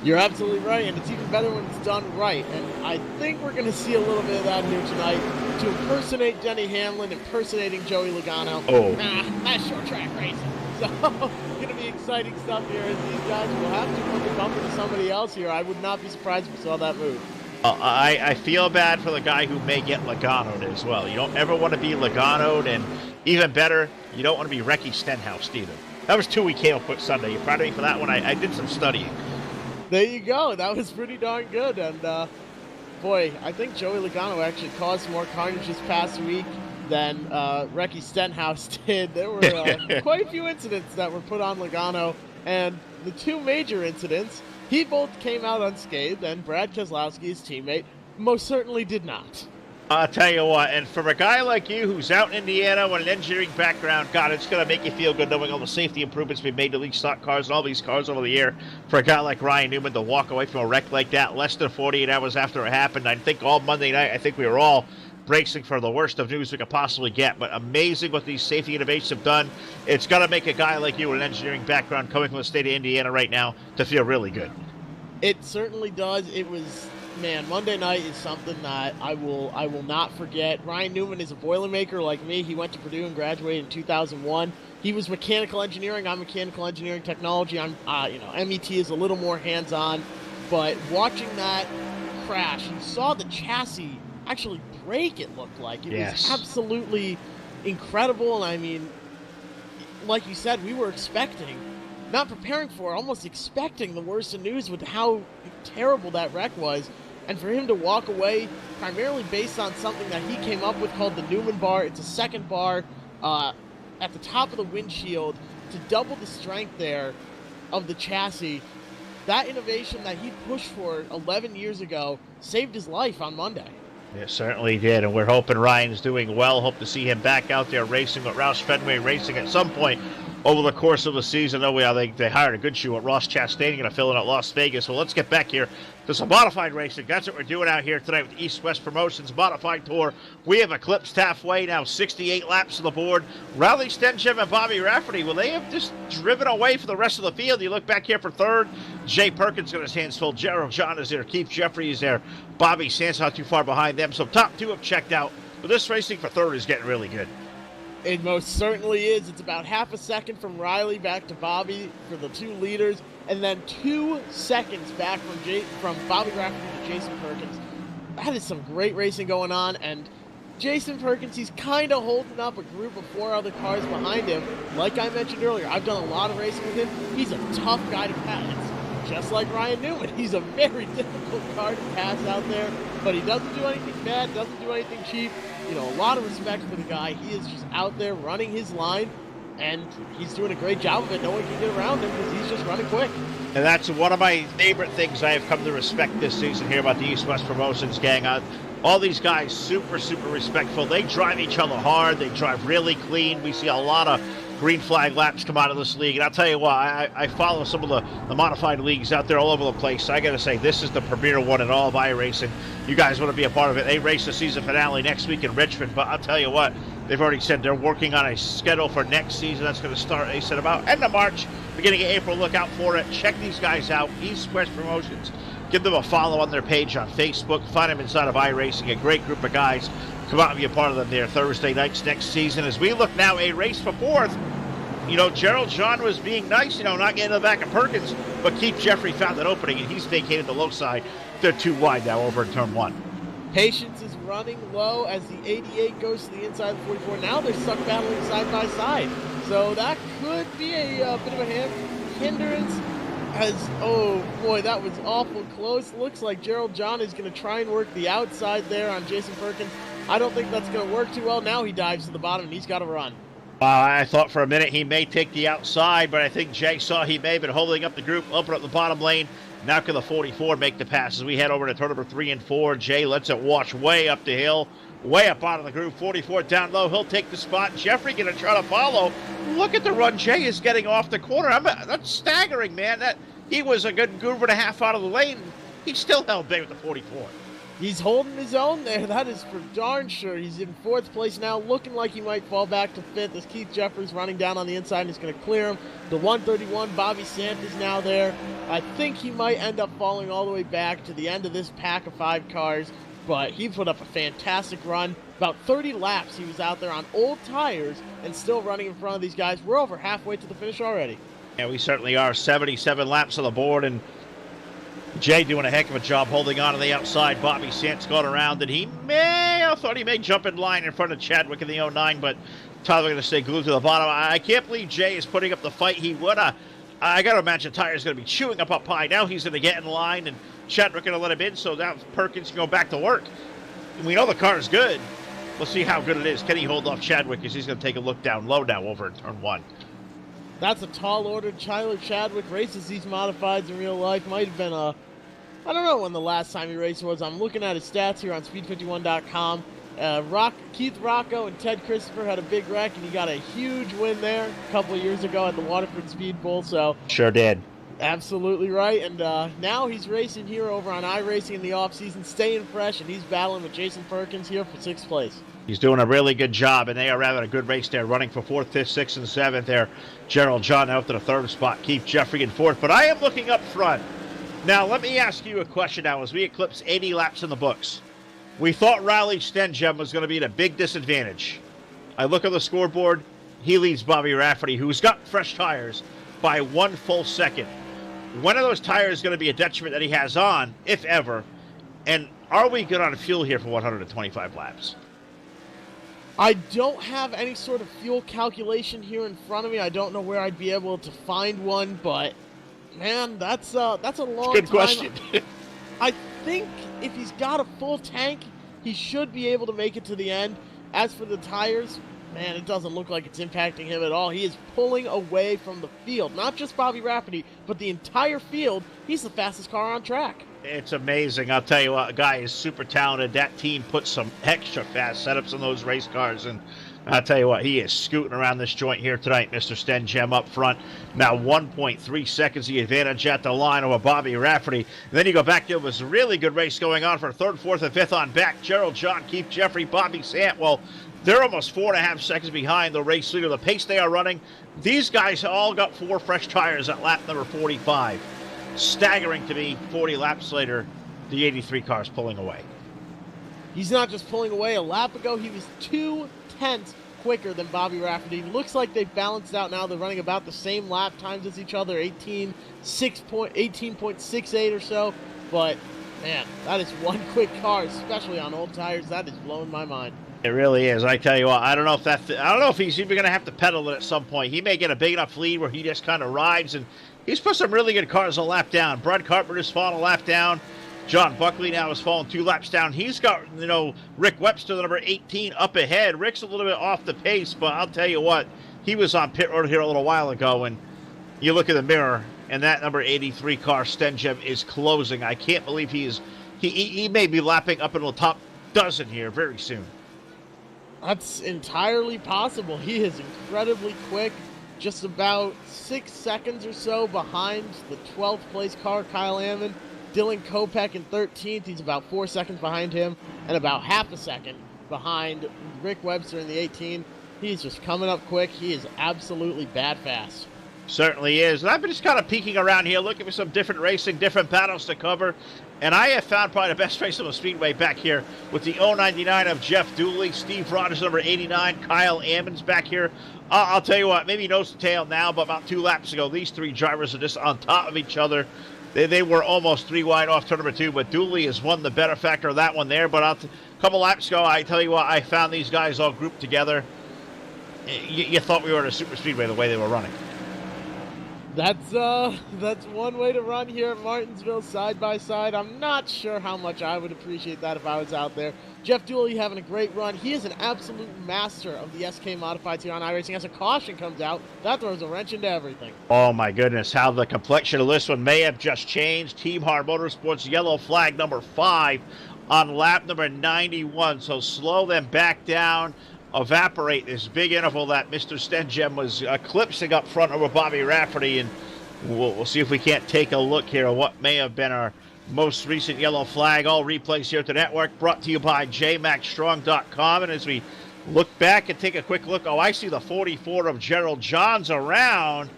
You're absolutely right, and it's even better when it's done right. And I think we're going to see a little bit of that here tonight to impersonate Denny Hamlin, impersonating Joey Logano. Oh. That's short track racing. So, going to be exciting stuff here as these guys will have to put the bumper to somebody else here. I would not be surprised if we saw that move. I feel bad for the guy who may get Logano'd as well. You don't ever want to be Logano'd, and even better, you don't want to be Recky Stenhouse either. That was 2 we came up with Sunday. You proud of me for that one? I did some studying. There you go. That was pretty darn good. And, boy, I think Joey Logano actually caused more carnage this past week than Recky Stenhouse did. There were quite a few incidents that were put on Logano. And the 2 major incidents, he both came out unscathed, and Brad Keselowski, his teammate, most certainly did not. I'll tell you what, and for a guy like you who's out in Indiana with an engineering background, God, it's going to make you feel good knowing all the safety improvements we've made to these stock cars and all these cars over the year. For a guy like Ryan Newman to walk away from a wreck like that less than 48 hours after it happened, I think all Monday night, I think we were all bracing for the worst of news we could possibly get. But amazing what these safety innovations have done. It's going to make a guy like you with an engineering background coming from the state of Indiana right now to feel really good. It certainly does. It was... Man, Monday night is something that I will not forget. Ryan Newman is a Boilermaker like me. He went to Purdue and graduated in 2001. He was mechanical engineering. I'm mechanical engineering technology. I'm, MET is a little more hands-on. But watching that crash, you saw the chassis actually break, it looked like. It was absolutely incredible. And I mean, like you said, we were expecting, not preparing for, almost expecting the worst of news with how terrible that wreck was. And for him to walk away primarily based on something that he came up with called the Newman bar. It's a second bar at the top of the windshield to double the strength there of the chassis. That innovation that he pushed for 11 years ago saved his life on Monday. It certainly did, and we're hoping Ryan's doing well. Hope to see him back out there racing with Roush Fenway Racing at some point over the course of the season. They hired a good shoe at Ross Chastain, going to fill in at Las Vegas. So let's get back here to some modified racing. That's what we're doing out here tonight with EastWest Promotions Modified Tour. We have eclipsed halfway now, 68 laps on the board. Riley Stenchev and Bobby Rafferty, well, they have just driven away for the rest of the field. You look back here for third. Jay Perkins got his hands full. Gerald John is there. Keith Jeffrey is there. Bobby Sands not too far behind them. So top two have checked out. But this racing for third is getting really good. It most certainly is. It's about half a second from Riley back to Bobby for the two leaders, and then 2 seconds back from Bobby Rafferty to Jason Perkins. That is some great racing going on, and Jason Perkins, he's kind of holding up a group of 4 other cars behind him. Like I mentioned earlier, I've done a lot of racing with him. He's a tough guy to pass. It's just like Ryan Newman. He's a very difficult car to pass out there, but he doesn't do anything bad, doesn't do anything cheap. You know, a lot of respect for the guy. He is just out there running his line, and he's doing a great job of it. No one can get around him because he's just running quick. And that's one of my favorite things I have come to respect this season here about the EastWest Promotions gang. All these guys, super, super respectful. They drive each other hard. They drive really clean. We see a lot of green flag laps come out of this league. And I'll tell you what, I follow some of the modified leagues out there all over the place. So I got to say, this is the premier one in all of iRacing. You guys want to be a part of it. They race the season finale next week in Richmond. But I'll tell you what, they've already said they're working on a schedule for next season. That's going to start, they said, about end of March, beginning of April. Look out for it. Check these guys out. EastWest Promotions. Give them a follow on their page on Facebook. Find them inside of iRacing. A great group of guys. Come out and be a part of them there Thursday nights next season. As we look now, a race for fourth. You know, Gerald John was being nice, not getting in the back of Perkins, but Keith Jeffrey found an opening, and he's vacated the low side. They're too wide now over in turn 1. Patience is running low as the 88 goes to the inside of the 44. Now they're stuck battling side by side. So that could be a bit of a hindrance. Oh boy, that was awful close. Looks like Gerald John is going to try and work the outside there on Jason Perkins. I don't think that's going to work too well. Now he dives to the bottom, and he's got to run. I thought for a minute he may take the outside, but I think Jay saw he may have been holding up the group, open up the bottom lane. Now can the 44 make the passes? We head over to turn number 3 and 4. Jay lets it wash way up the hill, way up out of the group. 44 down low. He'll take the spot. Jeffrey going to try to follow. Look at the run Jay is getting off the corner. That's staggering, man. He was a good groove and a half out of the lane. He still held big with the 44. He's holding his own there. That is for darn sure. He's in 4th place now, looking like he might fall back to 5th as Keith Jeffries running down on the inside and is going to clear him. The 131, Bobby Sant is now there. I think he might end up falling all the way back to the end of this pack of 5 cars, but he put up a fantastic run. About 30 laps he was out there on old tires and still running in front of these guys. We're over halfway to the finish already. Yeah, we certainly are. 77 laps on the board, and Jay doing a heck of a job holding on to the outside. Bobby Sant's gone around, and I thought he may jump in line in front of Chadwick in the 09, but Tyler going to stay glued to the bottom. I can't believe Jay is putting up the fight he would. I got to imagine Tyler's going to be chewing up high. Now he's going to get in line, and Chadwick going to let him in, so now Perkins can go back to work. We know the car is good. We'll see how good it is. Can he hold off Chadwick as he's going to take a look down low now over in turn 1. That's a tall order. Tyler Chadwick races these modifieds in real life. Might have been I don't know when the last time he raced was. I'm looking at his stats here on speed51.com. Keith Rocco and Ted Christopher had a big wreck, and he got a huge win there a couple of years ago at the Waterford Speed Bowl. So Sure did. absolutely right. And now he's racing here over on iRacing in the offseason, staying fresh, and he's battling with Jason Perkins here for 6th place. He's doing a really good job, and they are having a good race there, running for 4th, 5th, 6th, and 7th there. Gerald John out to the 3rd spot, Keith Jeffrey in 4th. But I am looking up front. Now, let me ask you a question now as we eclipse 80 laps in the books. We thought Riley Stenjem was going to be at a big disadvantage. I look at the scoreboard. He leads Bobby Rafferty, who's got fresh tires, by 1 full second. When are those tires going to be a detriment that he has on, if ever? And are we good on fuel here for 125 laps? I don't have any sort of fuel calculation here in front of me. I don't know where I'd be able to find one, but man, that's a long Good time. question. I think if he's got a full tank, he should be able to make it to the end. As for the tires, man, it doesn't look like it's impacting him at all. He is pulling away from the field. Not just Bobby Rafferty, but the entire field. He's the fastest car on track. It's amazing. I'll tell you what, a guy is super talented. That team puts some extra fast setups on those race cars, and I'll tell you what, he is scooting around this joint here tonight, Mr. Stenjem up front. Now 1.3 seconds the advantage at the line over Bobby Rafferty. And then you go back, there was a really good race going on for 3rd, 4th, and 5th on back. Gerald John, Keith Jeffrey, Bobby Santwell. They're almost 4.5 seconds behind the race leader. The pace they are running, these guys all got 4 fresh tires at lap number 45. Staggering to me, 40 laps later, the 83 car's pulling away. He's not just pulling away. A lap ago, he was 2/10 quicker than Bobby Rafferty. Looks like they've balanced out now. They're running about the same lap times as each other, 18.68 or so. But, man, that is one quick car, especially on old tires. That is blowing my mind. It really is. I tell you what, I don't know if he's even going to have to pedal it at some point. He may get a big enough lead where he just kind of rides, and he's put some really good cars a lap down. Brad Carpenter's fallen a lap down. John Buckley now has fallen 2 laps down. He's got, Rick Webster, the number 18, up ahead. Rick's a little bit off the pace, but I'll tell you what, he was on pit road here a little while ago, and you look in the mirror, and that number 83 car, Stenjem, is closing. I can't believe he may be lapping up in the top dozen here very soon. That's entirely possible. He is incredibly quick, just about 6 seconds or so behind the 12th place car, Kyle Ammon. Dylan Kopech in 13th. He's about 4 seconds behind him, and about half a second behind Rick Webster in the 18. He's just coming up quick. He is absolutely bad fast. Certainly is. And I've been just kind of peeking around here, looking for some different racing, different battles to cover. And I have found probably the best race on the Speedway back here with the 099 of Jeff Dooley, Steve Rogers, number 89, Kyle Ammon's back here. I'll tell you what, maybe nose to tail now, but about 2 laps ago, these 3 drivers are just on top of each other. They were almost 3 wide off turn number 2, but Dooley has won the better factor of that one there. But a couple laps ago, I tell you what, I found these guys all grouped together. You thought we were at a super speedway the way they were running. That's one way to run here at Martinsville, side by side. I'm not sure how much I would appreciate that if I was out there. Jeff Dooley having a great run. He is an absolute master of the SK Modifieds here on iRacing. As a caution comes out, that throws a wrench into everything. Oh my goodness, how the complexion of this one may have just changed. Team Hard Motorsports yellow flag number 5 on lap number 91. So slow them back down. Evaporate this big interval that Mr. Stenjem was eclipsing up front over Bobby Rafferty, and we'll see if we can't take a look here at what may have been our most recent yellow flag. All replays here at the network, brought to you by jmaxstrong.com. And as we look back and take a quick look, I see the 44 of Gerald Johns around.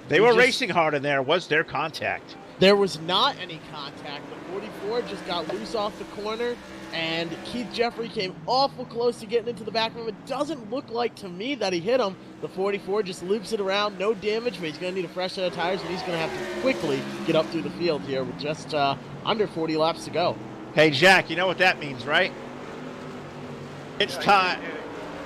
They were racing hard in there. Was there contact? There was not any contact. The 44 just got loose off the corner, and Keith Jeffrey came awful close to getting into the back of him. It doesn't look like to me that he hit him. The 44 just loops it around, no damage, but he's going to need a fresh set of tires, and he's going to have to quickly get up through the field here with just under 40 laps to go. Hey, Jack, you know what that means, right? It's time.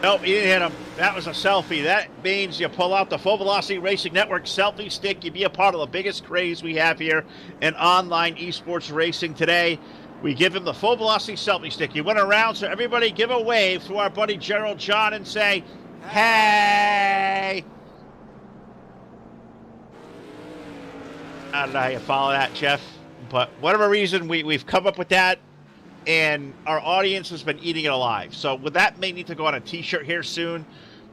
Nope, you didn't hit him. That was a selfie. That means you pull out the Full Velocity Racing Network selfie stick. You be a part of the biggest craze we have here in online esports racing today. We give him the Full Velocity selfie stick. You went around, so everybody give a wave to our buddy Gerald John and say, hey! I don't know how you follow that, Jeff, but whatever reason, we've come up with that. and our audience has been eating it alive. So with that may need to go on a t-shirt here soon,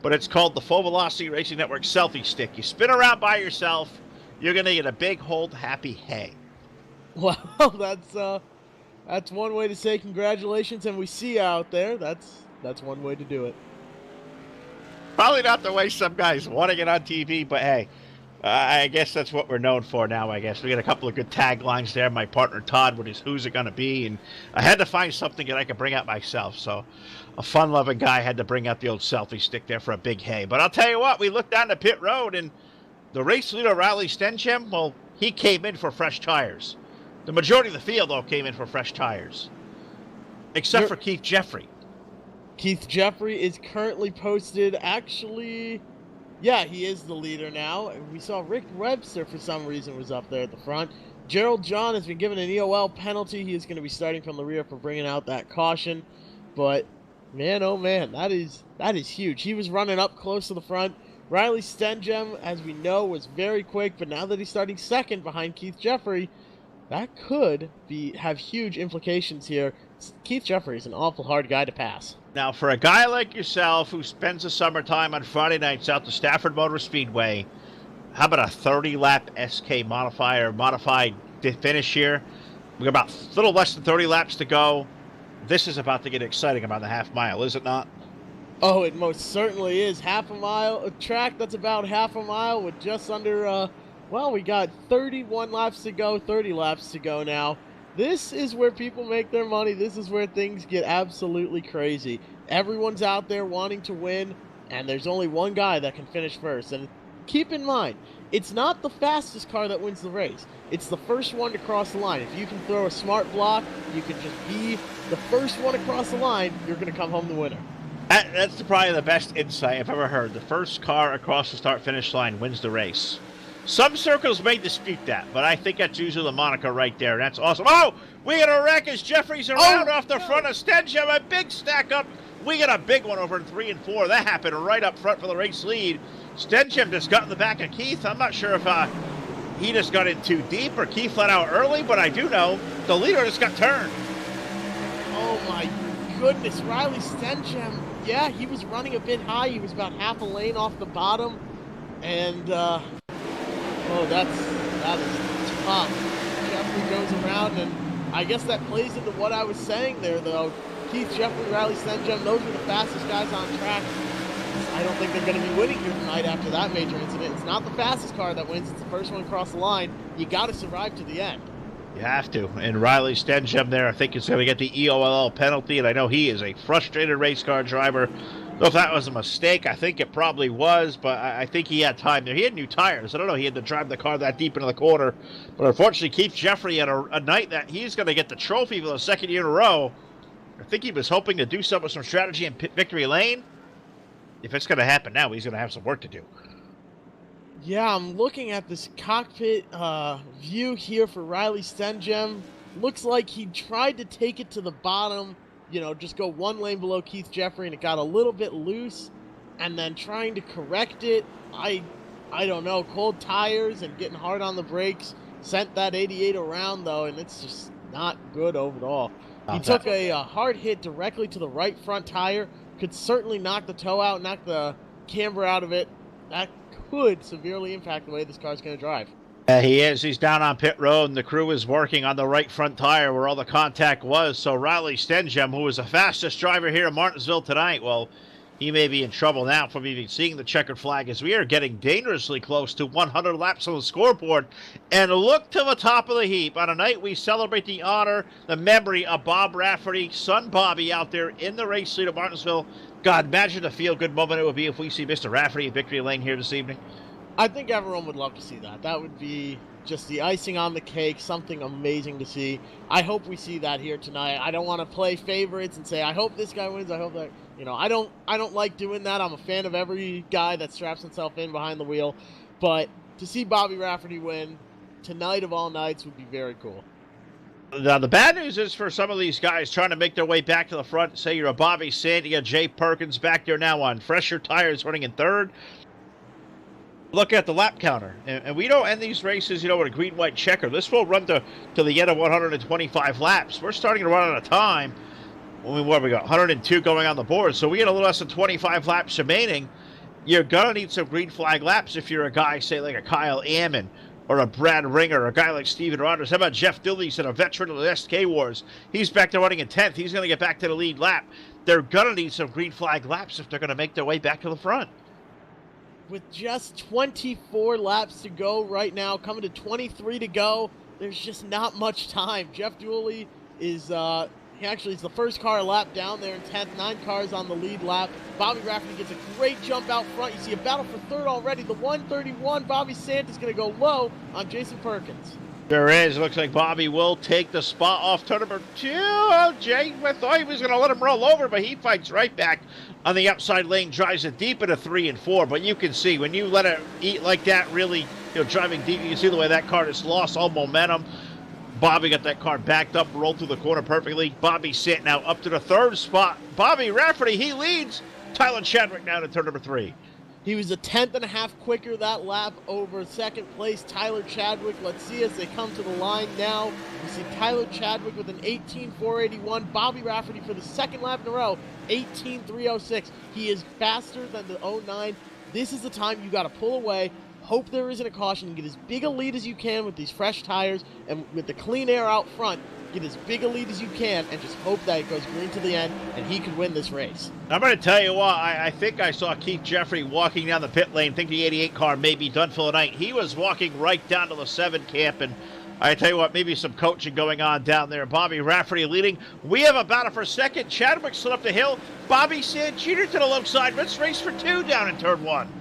but it's called the Full Velocity Racing Network Selfie Stick. You spin around by yourself, you're going to get a big old happy hey. Well, that's one way to say congratulations, and we see you out there. That's one way to do it. Probably not the way some guys want to get on TV, but hey, I guess that's what we're known for now, I guess. We got a couple of good taglines there. My partner Todd with his Who's It Gonna Be, and I had to find something that I could bring out myself. So a fun-loving guy had to bring out the old selfie stick there for a big hey. But I'll tell you what, we looked down the pit road, and the race leader, Riley Stencham, well, he came in for fresh tires. The majority of the field, though, came in for fresh tires, except for Keith Jeffrey. Keith Jeffrey is currently posted, actually, yeah, he is the leader now. We saw Rick Webster, for some reason, was up there at the front. Gerald John has been given an EOL penalty. He is going to be starting from the rear for bringing out that caution. But, man, oh man, that is huge. He was running up close to the front. Riley Stencham, as we know, was very quick, but now that he's starting second behind Keith Jeffrey, that could have huge implications here. Keith Jeffrey is an awful hard guy to pass. Now, for a guy like yourself who spends the summertime on Friday nights out to Stafford Motor Speedway, how about a 30-lap SK modified finish here? We got about a little less than 30 laps to go. This is about to get exciting about the half mile, is it not? Oh, it most certainly is. Half a mile, a track that's about half a mile with just under, well, we got 31 laps to go, 30 laps to go now. This is where people make their money. This is where things get absolutely crazy. Everyone's out there wanting to win, and there's only one guy that can finish first. And keep in mind, it's not the fastest car that wins the race. It's the first one to cross the line. If you can throw a smart block, you can just be the first one across the line, you're going to come home the winner. That's probably the best insight I've ever heard. The first car across the start-finish line wins the race. Some circles may dispute that, but I think that's usually the moniker right there. That's awesome. Oh, we got a wreck as Jeffrey's around off the front of Stencham. A big stack up. We got a big one over in 3 and 4. That happened right up front for the race lead. Stencham just got in the back of Keith. I'm not sure if he just got in too deep or Keith let out early, but I do know the leader just got turned. Oh, my goodness. Riley Stencham, yeah, he was running a bit high. He was about half a lane off the bottom. And, oh, that is tough. Jeffrey goes around, and I guess that plays into what I was saying there, though. Keith Jeffrey, Riley Stencham, those were the fastest guys on track. I don't think they're going to be winning here tonight after that major incident. It's not the fastest car that wins. It's the first one across the line. You got to survive to the end. You have to. And Riley Stencham there, I think, is going to get the EOLL penalty, and I know he is a frustrated race car driver. Know if that was a mistake. I think it probably was, but I think he had time there. He had new tires. I don't know. He had to drive the car that deep into the corner. But unfortunately, Keith Jeffrey had a night that he's going to get the trophy for the second year in a row. I think he was hoping to do something with some strategy in Victory Lane. If it's going to happen now, he's going to have some work to do. Yeah, I'm looking at this cockpit view here for Riley Stencham. Looks like he tried to take it to the bottom, you know, just go one lane below Keith Jeffrey, and it got a little bit loose, and then trying to correct it, I don't know, cold tires and getting hard on the brakes sent that 88 around, though, and it's just not good overall. He took a hard hit directly to the right front tire, could certainly knock the toe out, knock the camber out of it. That could severely impact the way this car's going to drive. He is. He's down on pit road, and the crew is working on the right front tire where all the contact was. So Riley Stencham, who was the fastest driver here in Martinsville tonight, well, he may be in trouble now from even seeing the checkered flag, as we are getting dangerously close to 100 laps on the scoreboard. And look to the top of the heap. On a night we celebrate the honor, the memory of Bob Rafferty, son Bobby, out there in the race lead of Martinsville. God, imagine the feel-good moment it would be if we see Mr. Rafferty at Victory Lane here this evening. I think everyone would love to see that. That would be just the icing on the cake, something amazing to see. I hope we see that here tonight. I don't want to play favorites and say, I hope this guy wins, I hope that, you know, I don't like doing that. I'm a fan of every guy that straps himself in behind the wheel. But to see Bobby Rafferty win tonight of all nights would be very cool. Now, the bad news is for some of these guys trying to make their way back to the front. Say you're a Bobby Sandy, a Jay Perkins back there now on fresher tires running in third. Look at the lap counter, and we don't end these races, with a green-white checker. This will run to the end of 125 laps. We're starting to run out of time. What have we got? 102 going on the board, so we get a little less than 25 laps remaining. You're gonna need some green flag laps if you're a guy, say, like a Kyle Ammon or a Brad Ringer, or a guy like Steven Rogers. How about Jeff Dilleyson, a veteran of the SK Wars? He's back to running in 10th. He's going to get back to the lead lap. They're going to need some green flag laps if they're going to make their way back to the front. With just 24 laps to go right now, coming to 23 to go, there's just not much time. Jeff Dooley is he's the first car a lap down there in 10th, 9 cars on the lead lap. Bobby Rafferty gets a great jump out front. You see a battle for third already. The 131, Bobby Santa's going to go low on Jason Perkins. There is. Looks like Bobby will take the spot off turn number 2. Oh, Jay, I thought he was going to let him roll over, but he fights right back on the outside lane, drives it deep into 3 and 4. But you can see when you let it eat like that, really, driving deep, you can see the way that car has lost all momentum. Bobby got that car backed up, rolled through the corner perfectly. Bobby sent now up to the 3rd spot. Bobby Rafferty, he leads. Tyler Chadwick now to turn number 3. He was a 10th and a half quicker that lap over 2nd place Tyler Chadwick. Let's see as they come to the line now. We see Tyler Chadwick with an 18.481. Bobby Rafferty for the 2nd lap in a row, 18.306. He is faster than the 09. This is the time you got to pull away. Hope there isn't a caution and get as big a lead as you can with these fresh tires and with the clean air out front. Get as big a lead as you can and just hope that it goes green to the end and he could win this race. I'm going to tell you what, I think I saw Keith Jeffrey walking down the pit lane. I think the 88 car may be done for the night. He was walking right down to the 7 camp, and I tell you what, maybe some coaching going on down there. Bobby Rafferty leading. We have a battle for 2nd. Chadwick slid up the hill. Bobby San Jr. to the left side. Let's race for 2 down in turn 1.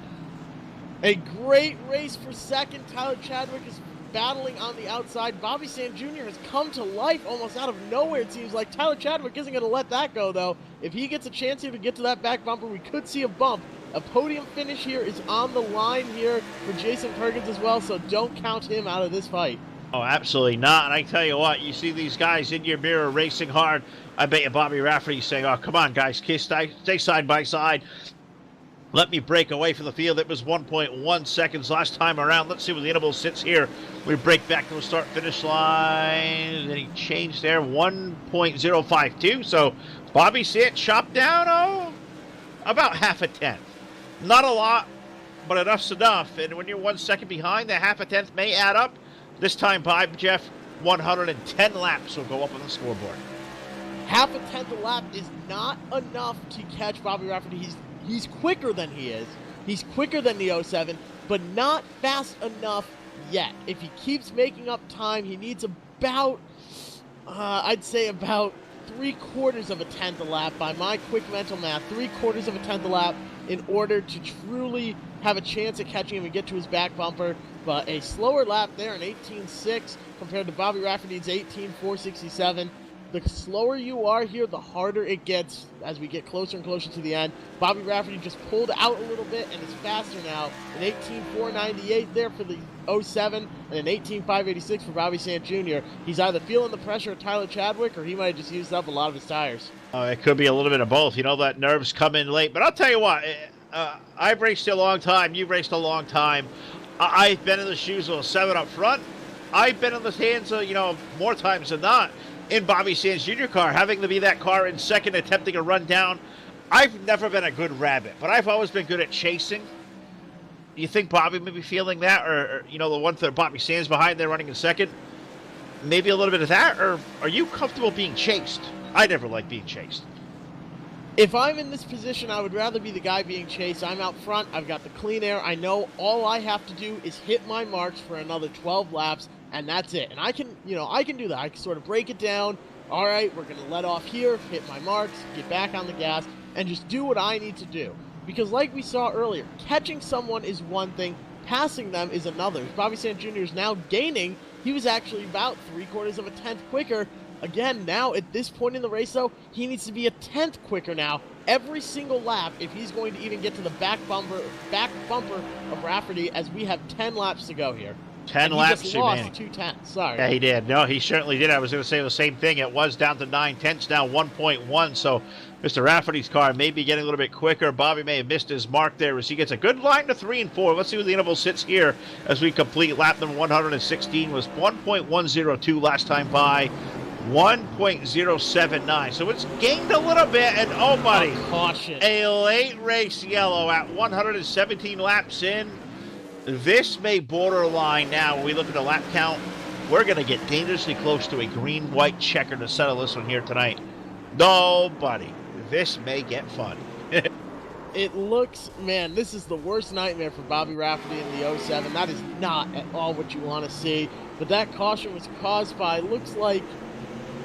A great race for 2nd. Tyler Chadwick is battling on the outside. Bobby San Jr. has come to life almost out of nowhere, it seems like. Tyler Chadwick isn't going to let that go, though. If he gets a chance here to get to that back bumper, we could see a bump. A podium finish here is on the line here for Jason Perkins as well, so don't count him out of this fight. Oh, absolutely not. And I tell you what, you see these guys in your mirror racing hard. I bet you Bobby Rafferty's saying, oh, come on, guys, stay side by side. Let me break away from the field. It was 1.1 seconds last time around. Let's see where the interval sits here. We break back to the start-finish line. And he changed there, 1.052. So Bobby Sant chopped down, about half a tenth. Not a lot, but enough's enough. And when you're 1 second behind, that half a tenth may add up. This time by Jeff, 110 laps will go up on the scoreboard. Half a tenth a lap is not enough to catch Bobby Rafferty. He's quicker than he is. He's quicker than the 07, but not fast enough yet. If he keeps making up time, he needs about, I'd say about 3/4 of a tenth a lap by my quick mental math. 3/4 of a tenth a lap in order to truly have a chance at catching him and get to his back bumper. But a slower lap there, an 18.6 compared to Bobby Rafferty's 18.467. The slower you are here, the harder it gets as we get closer and closer to the end. Bobby Rafferty just pulled out a little bit and is faster now. An 18.498 there for the 07 and an 18.586 for Bobby Sant Jr. He's either feeling the pressure of Tyler Chadwick or he might have just used up a lot of his tires. It could be a little bit of both. That nerves come in late. But I'll tell you what, I've raced a long time. You've raced a long time. I've been in the shoes of a 7 up front. I've been in the hands of, more times than not, in Bobby Sands Jr. car, having to be that car in second, attempting a run down. I've never been a good rabbit, but I've always been good at chasing. Do you think Bobby may be feeling that? Or the one that Bobby Sands behind there running in second? Maybe a little bit of that? Or are you comfortable being chased? I never like being chased. If I'm in this position, I would rather be the guy being chased. I'm out front. I've got the clean air. I know all I have to do is hit my marks for another 12 laps, and that's it. And I can do that. I can sort of break it down. All right, we're going to let off here, hit my marks, get back on the gas, and just do what I need to do. Because like we saw earlier, catching someone is one thing, passing them is another. Bobby Sant Jr. is now gaining. He was actually about 3/4 of a tenth quicker. Again, now at this point in the race, though, he needs to be a tenth quicker now every single lap if he's going to even get to the back bumper of Rafferty, as we have 10 laps to go here. 10 and laps he just lost remaining. 2 tenths. Sorry. Yeah, he did. No, he certainly did. I was going to say the same thing. It was down to 9 tenths, now 1.1. So Mr. Rafferty's car may be getting a little bit quicker. Bobby may have missed his mark there as he gets a good line to 3 and 4. Let's see where the interval sits here as we complete lap number 116. Was 1.102 last time by. 1.079. So it's gained a little bit. And oh, buddy, caution. A late race yellow at 117 laps in. This may borderline now. When we look at the lap count, we're going to get dangerously close to a green-white checker to settle this one here tonight. No, buddy. This may get fun. It looks, man, this is the worst nightmare for Bobby Rafferty in the 07. That is not at all what you want to see. But that caution was caused by, looks like,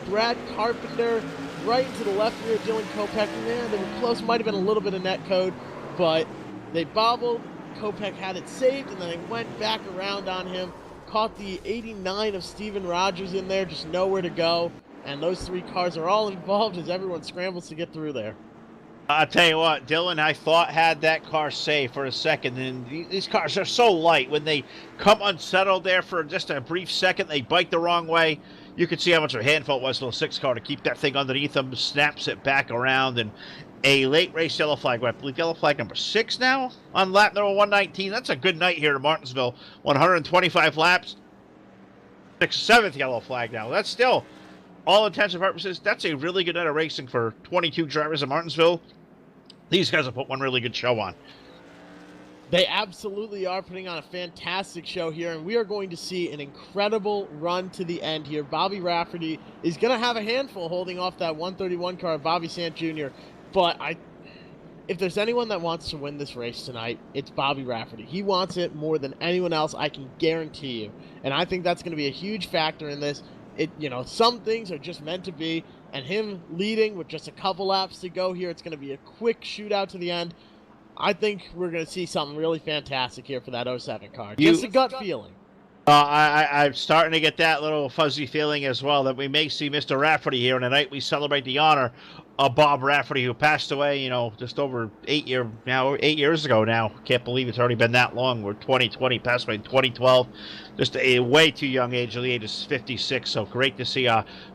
Brad Carpenter right into the left rear, Dylan Kopech. Man, they were close. Might have been a little bit of net code, but they bobbled. Kopech had it saved, and then they went back around on him. Caught the 89 of Steven Rogers in there, just nowhere to go. And those 3 cars are all involved as everyone scrambles to get through there. I'll tell you what, Dylan, I thought had that car safe for a second, and these cars are so light. When they come unsettled there for just a brief second, they bite the wrong way. You can see how much of a handful it was to the 6 car to keep that thing underneath them, snaps it back around, and a late race yellow flag. I believe yellow flag number 6 now on lap number 119. That's a good night here in Martinsville. 125 laps. 7th yellow flag now. That's still, all intents and purposes, that's a really good night of racing for 22 drivers in Martinsville. These guys have put one really good show on. They absolutely are putting on a fantastic show here, and we are going to see an incredible run to the end here. Bobby Rafferty is going to have a handful holding off that 131 car, Bobby Sant Jr., but if there's anyone that wants to win this race tonight, it's Bobby Rafferty. He wants it more than anyone else, I can guarantee you, and I think that's going to be a huge factor in this. Some things are just meant to be, and him leading with just a couple laps to go here, it's going to be a quick shootout to the end. I think we're going to see something really fantastic here for that 07 car. Just a gut feeling. I'm starting to get that little fuzzy feeling as well that we may see Mr. Rafferty here, and tonight we celebrate the honor of Bob Rafferty, who passed away, just over 8 years ago now. Can't believe it's already been that long. We're 2020, passed away in 2012. Just a way too young age, the age is 56, so great to see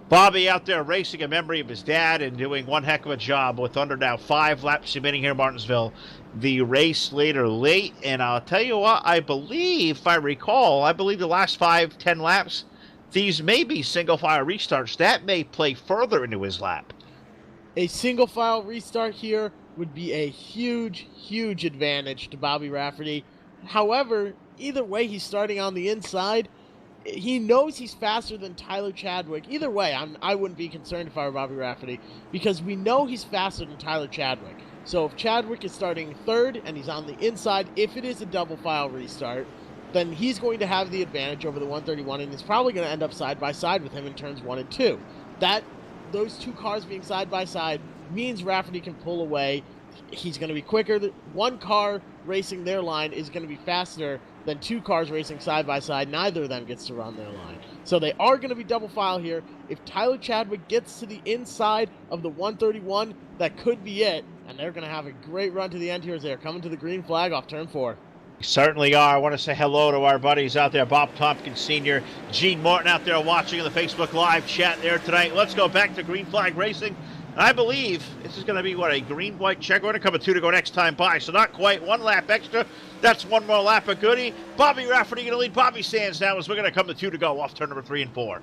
Bobby out there racing in memory of his dad and doing one heck of a job with under now 5 laps remaining here in Martinsville. The race later late, and I'll tell you what, I believe, if I recall, the last 5-10 laps, these may be single file restarts. That may play further into his lap. A single file restart here would be a huge, huge advantage to Bobby Rafferty. However, either way, he's starting on the inside. He knows he's faster than Tyler Chadwick. Either way, I wouldn't be concerned if I were Bobby Rafferty, because we know he's faster than Tyler Chadwick. So if Chadwick is starting 3rd and he's on the inside, if it is a double file restart, then he's going to have the advantage over the 131, and he's probably going to end up side by side with him in turns 1 and 2. Those 2 cars being side by side means Rafferty can pull away. He's going to be quicker. 1 car racing their line is going to be faster than 2 cars racing side by side. Neither of them gets to run their line. So they are going to be double file here. If Tyler Chadwick gets to the inside of the 131, that could be it. And they're going to have a great run to the end here as they're coming to the green flag off turn 4. Certainly are. I want to say hello to our buddies out there, Bob Tompkins Sr., Gene Martin out there watching in the Facebook Live chat there tonight. Let's go back to green flag racing. I believe this is going to be, a green-white check. We're going to come a 2 to go next time by, so not quite 1 lap extra. That's 1 more lap of goodie. Bobby Rafferty going to lead Bobby Sands now as we're going to come to 2 to go off turn number 3 and 4.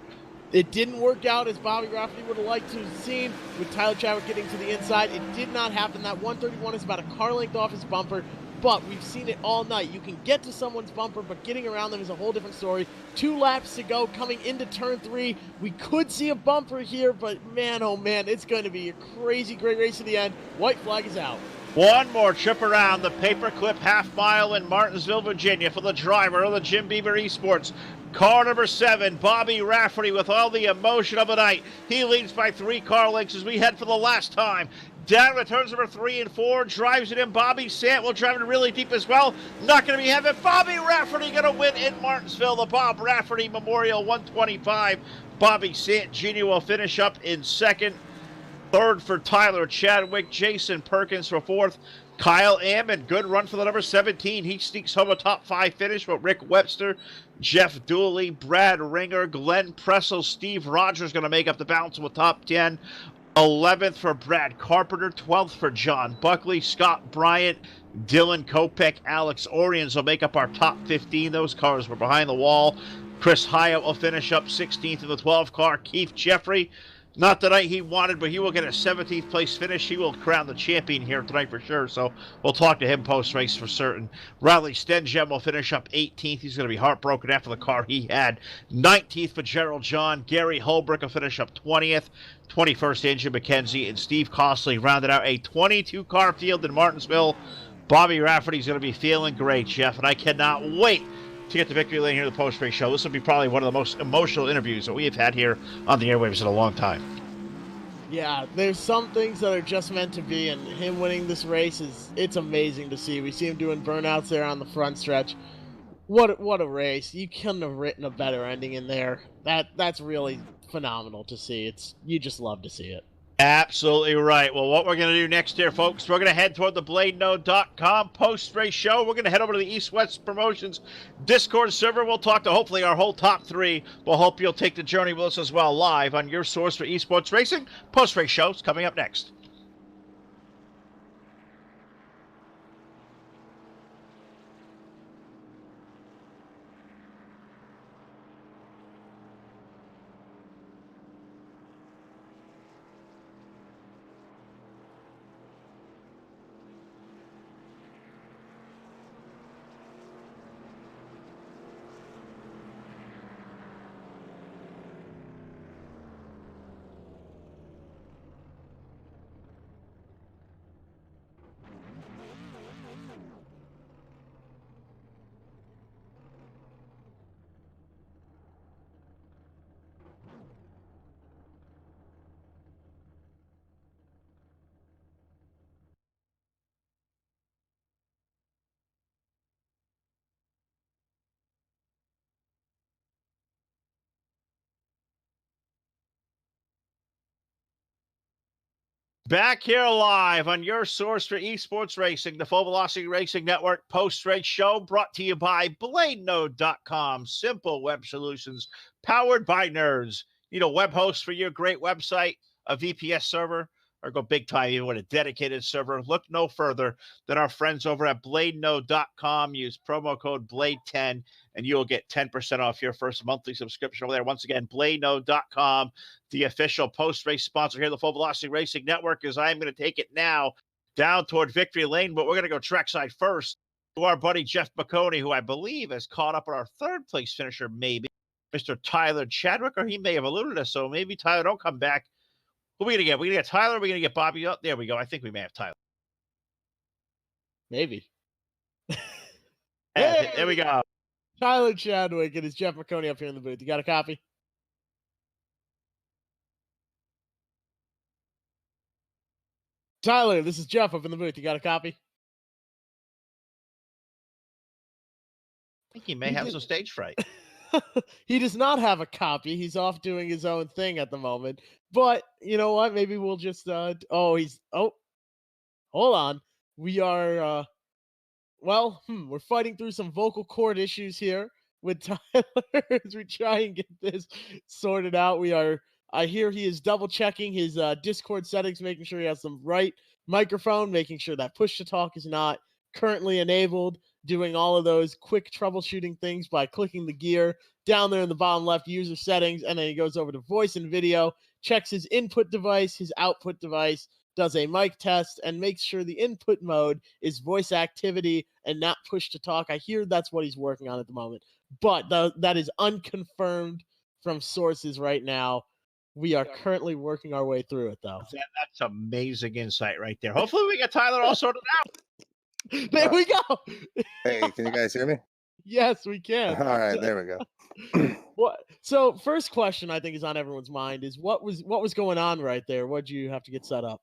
It didn't work out as Bobby Rafferty would have liked to have seen with Tyler Chadwick getting to the inside. It did not happen. That 131 is about a car length off his bumper, but we've seen it all night. You can get to someone's bumper, but getting around them is a whole different story. 2 laps to go coming into turn 3. We could see a bumper here, but man, oh man, it's going to be a crazy great race to the end. White flag is out. 1 more trip around the paperclip half mile in Martinsville, Virginia for the driver of the Jim Beaver Esports. Car number 7, Bobby Rafferty, with all the emotion of the night. He leads by 3 car lengths as we head for the last time. Down to turns number 3 and 4, drives it in. Bobby Sant will drive it really deep as well. Not going to be having Bobby Rafferty going to win in Martinsville, the Bob Rafferty Memorial 125. Bobby Sant Jr. will finish up in 2nd. 3rd for Tyler Chadwick, Jason Perkins for 4th, Kyle Ammon, good run for the number 17. He sneaks home a top 5 finish with Rick Webster, Jeff Dooley, Brad Ringer, Glenn Pressel, Steve Rogers going to make up the balance with top 10. 11th for Brad Carpenter, 12th for John Buckley, Scott Bryant, Dylan Kopech, Alex Orions will make up our top 15. Those cars were behind the wall. Chris Hyatt will finish up 16th in the 12 car. Keith Jeffrey, not the night he wanted, but he will get a 17th place finish. He will crown the champion here tonight for sure, so we'll talk to him post-race for certain. Riley Stenjem will finish up 18th. He's going to be heartbroken after the car he had. 19th for Gerald John. Gary Holbrook will finish up 20th. 21st, Andrew McKenzie, and Steve Costley rounded out a 22-car field in Martinsville. Bobby Rafferty's going to be feeling great, Jeff, and I cannot wait to get to victory lane here at the post-race show. This will be probably one of the most emotional interviews that we have had here on the airwaves in a long time. Yeah, there's some things that are just meant to be, and him winning this race it's amazing to see. We see him doing burnouts there on the front stretch. What a race. You couldn't have written a better ending in there. That's really phenomenal to see. You just love to see it. Absolutely right. Well, what we're going to do next here, folks, we're going to head toward the BladeNode.com post-race show. We're going to head over to the EastWest Promotions Discord server. We'll talk to hopefully our whole top 3. We'll hope you'll take the journey with us as well, live on your source for esports racing. Post-race shows coming up next. Back here live on your source for esports racing, the Full Velocity Racing Network post-race show brought to you by BladeNode.com. Simple web solutions powered by nerds. Need a web host for your great website, a VPS server, or go big time even with a dedicated server? Look no further than our friends over at BladeNode.com. Use promo code BLADE10 and you will get 10% off your first monthly subscription over there. Once again, BladeNode.com, the official post-race sponsor here, the Full Velocity Racing Network, as I'm going to take it now down toward victory lane, but we're going to go trackside first to our buddy Jeff McConey, who I believe has caught up with our third place finisher, maybe, Mr. Tyler Chadwick, or he may have eluded us, so maybe Tyler don't come back. Who are we going to get? We're going to get Tyler, or we're going to get Bobby up? There we go. I think we may have Tyler. Maybe. Hey, there we go. Tyler Chadwick and it's Jeff McConey up here in the booth. You got a copy? Tyler, this is Jeff up in the booth. You got a copy? I think he may have some stage fright. He does not have a copy. He's off doing his own thing at the moment. But you know what? Maybe we'll just hold on. We are we're fighting through some vocal cord issues here with Tyler as we try and get this sorted out. I hear he is double checking his Discord settings, making sure he has the right microphone, making sure that push to talk is not currently enabled, doing all of those quick troubleshooting things by clicking the gear down there in the bottom left user settings, and then he goes over to voice and video, checks his input device, his output device, does a mic test, and makes sure the input mode is voice activity and not push to talk. I hear that's what he's working on at the moment, but that is unconfirmed from sources right now. We are currently working our way through it, though. That's amazing insight right there. Hopefully we get Tyler all sorted out. There we go. Hey, can you guys hear me? Yes, we can. All right, there we go. So first question I think is on everyone's mind is what was going on right there? What did you have to get set up?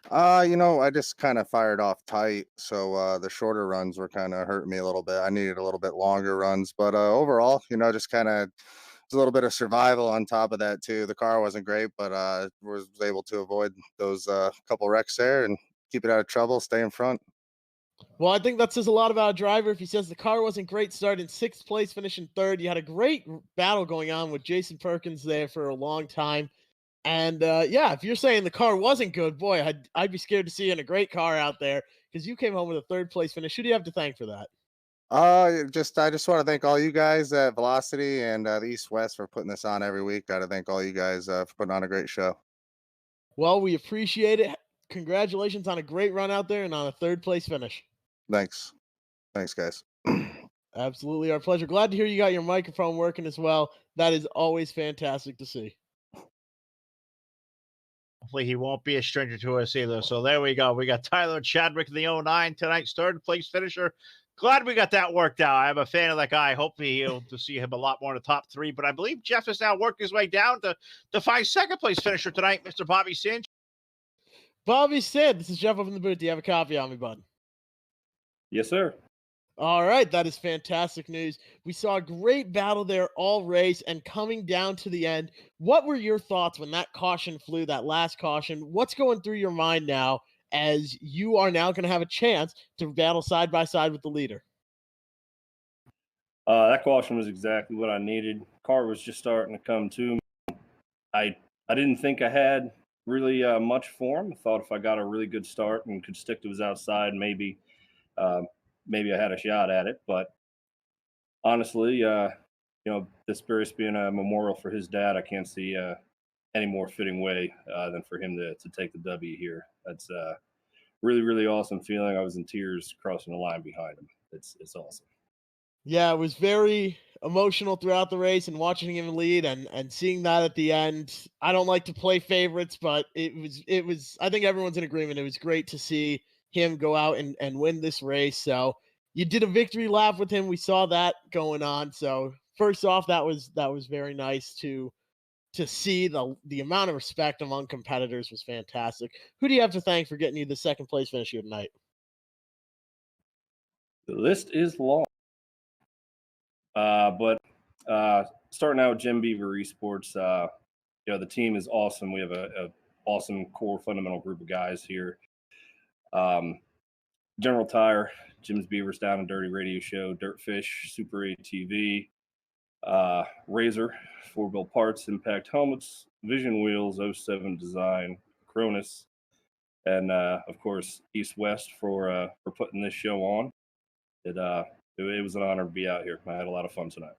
I just kind of fired off tight, so the shorter runs were kind of hurting me a little bit. I needed a little bit longer runs, but overall, just kind of a little bit of survival on top of that too. The car wasn't great, but was able to avoid those couple wrecks there and keep it out of trouble, stay in front. Well, I think that says a lot about a driver. If he says the car wasn't great, start in 6th place, finish in 3rd. You had a great battle going on with Jason Perkins there for a long time. And yeah, if you're saying the car wasn't good, boy, I'd be scared to see you in a great car out there because you came home with a 3rd place finish. Who do you have to thank for that? I just want to thank all you guys at Velocity and the EastWest for putting this on every week. Got to thank all you guys for putting on a great show. Well, we appreciate it. Congratulations on a great run out there and on a 3rd place finish. Thanks, guys. Absolutely our pleasure. Glad to hear you got your microphone working as well. That is always fantastic to see. Hopefully he won't be a stranger to us either. So there we go. We got Tyler Chadwick in the 09 tonight's 3rd place finisher. Glad we got that worked out. I'm a fan of that guy. Hopefully he'll to see him a lot more in the top 3. But I believe Jeff is now working his way down to find 2nd place finisher tonight, Mr. Bobby Cinch. Bobby Sid, this is Jeff up in the booth. Do you have a copy on me, bud? Yes, sir. All right, that is fantastic news. We saw a great battle there all race and coming down to the end. What were your thoughts when that caution flew, that last caution? What's going through your mind now as you are now going to have a chance to battle side by side with the leader? That caution was exactly what I needed. Car was just starting to come to me. I didn't think I had really much for him. I thought if I got a really good start and could stick to his outside, maybe I had a shot at it. But honestly, this Paris being a memorial for his dad, I can't see any more fitting way than for him to take the W here. That's really, really awesome feeling. I was in tears crossing the line behind him. It's awesome. Yeah, it was very emotional throughout the race and watching him lead and seeing that at the end. I don't like to play favorites, but it was I think everyone's in agreement. It was great to see him go out and win this race. So you did a victory lap with him. We saw that going on. So first off, that was very nice to see. The amount of respect among competitors was fantastic. Who do you have to thank for getting you the 2nd place finish here tonight? The list is long. But starting out with Jim Beaver Esports, the team is awesome. We have a awesome core fundamental group of guys here. General Tire, Jim's Beavers Down and Dirty Radio Show, Dirtfish, Super ATV, Razor, 4-Wheel Parts, Impact Helmets, Vision Wheels, 07 Design, Cronus, and of course EastWest for putting this show on. It was an honor to be out here. I had a lot of fun tonight.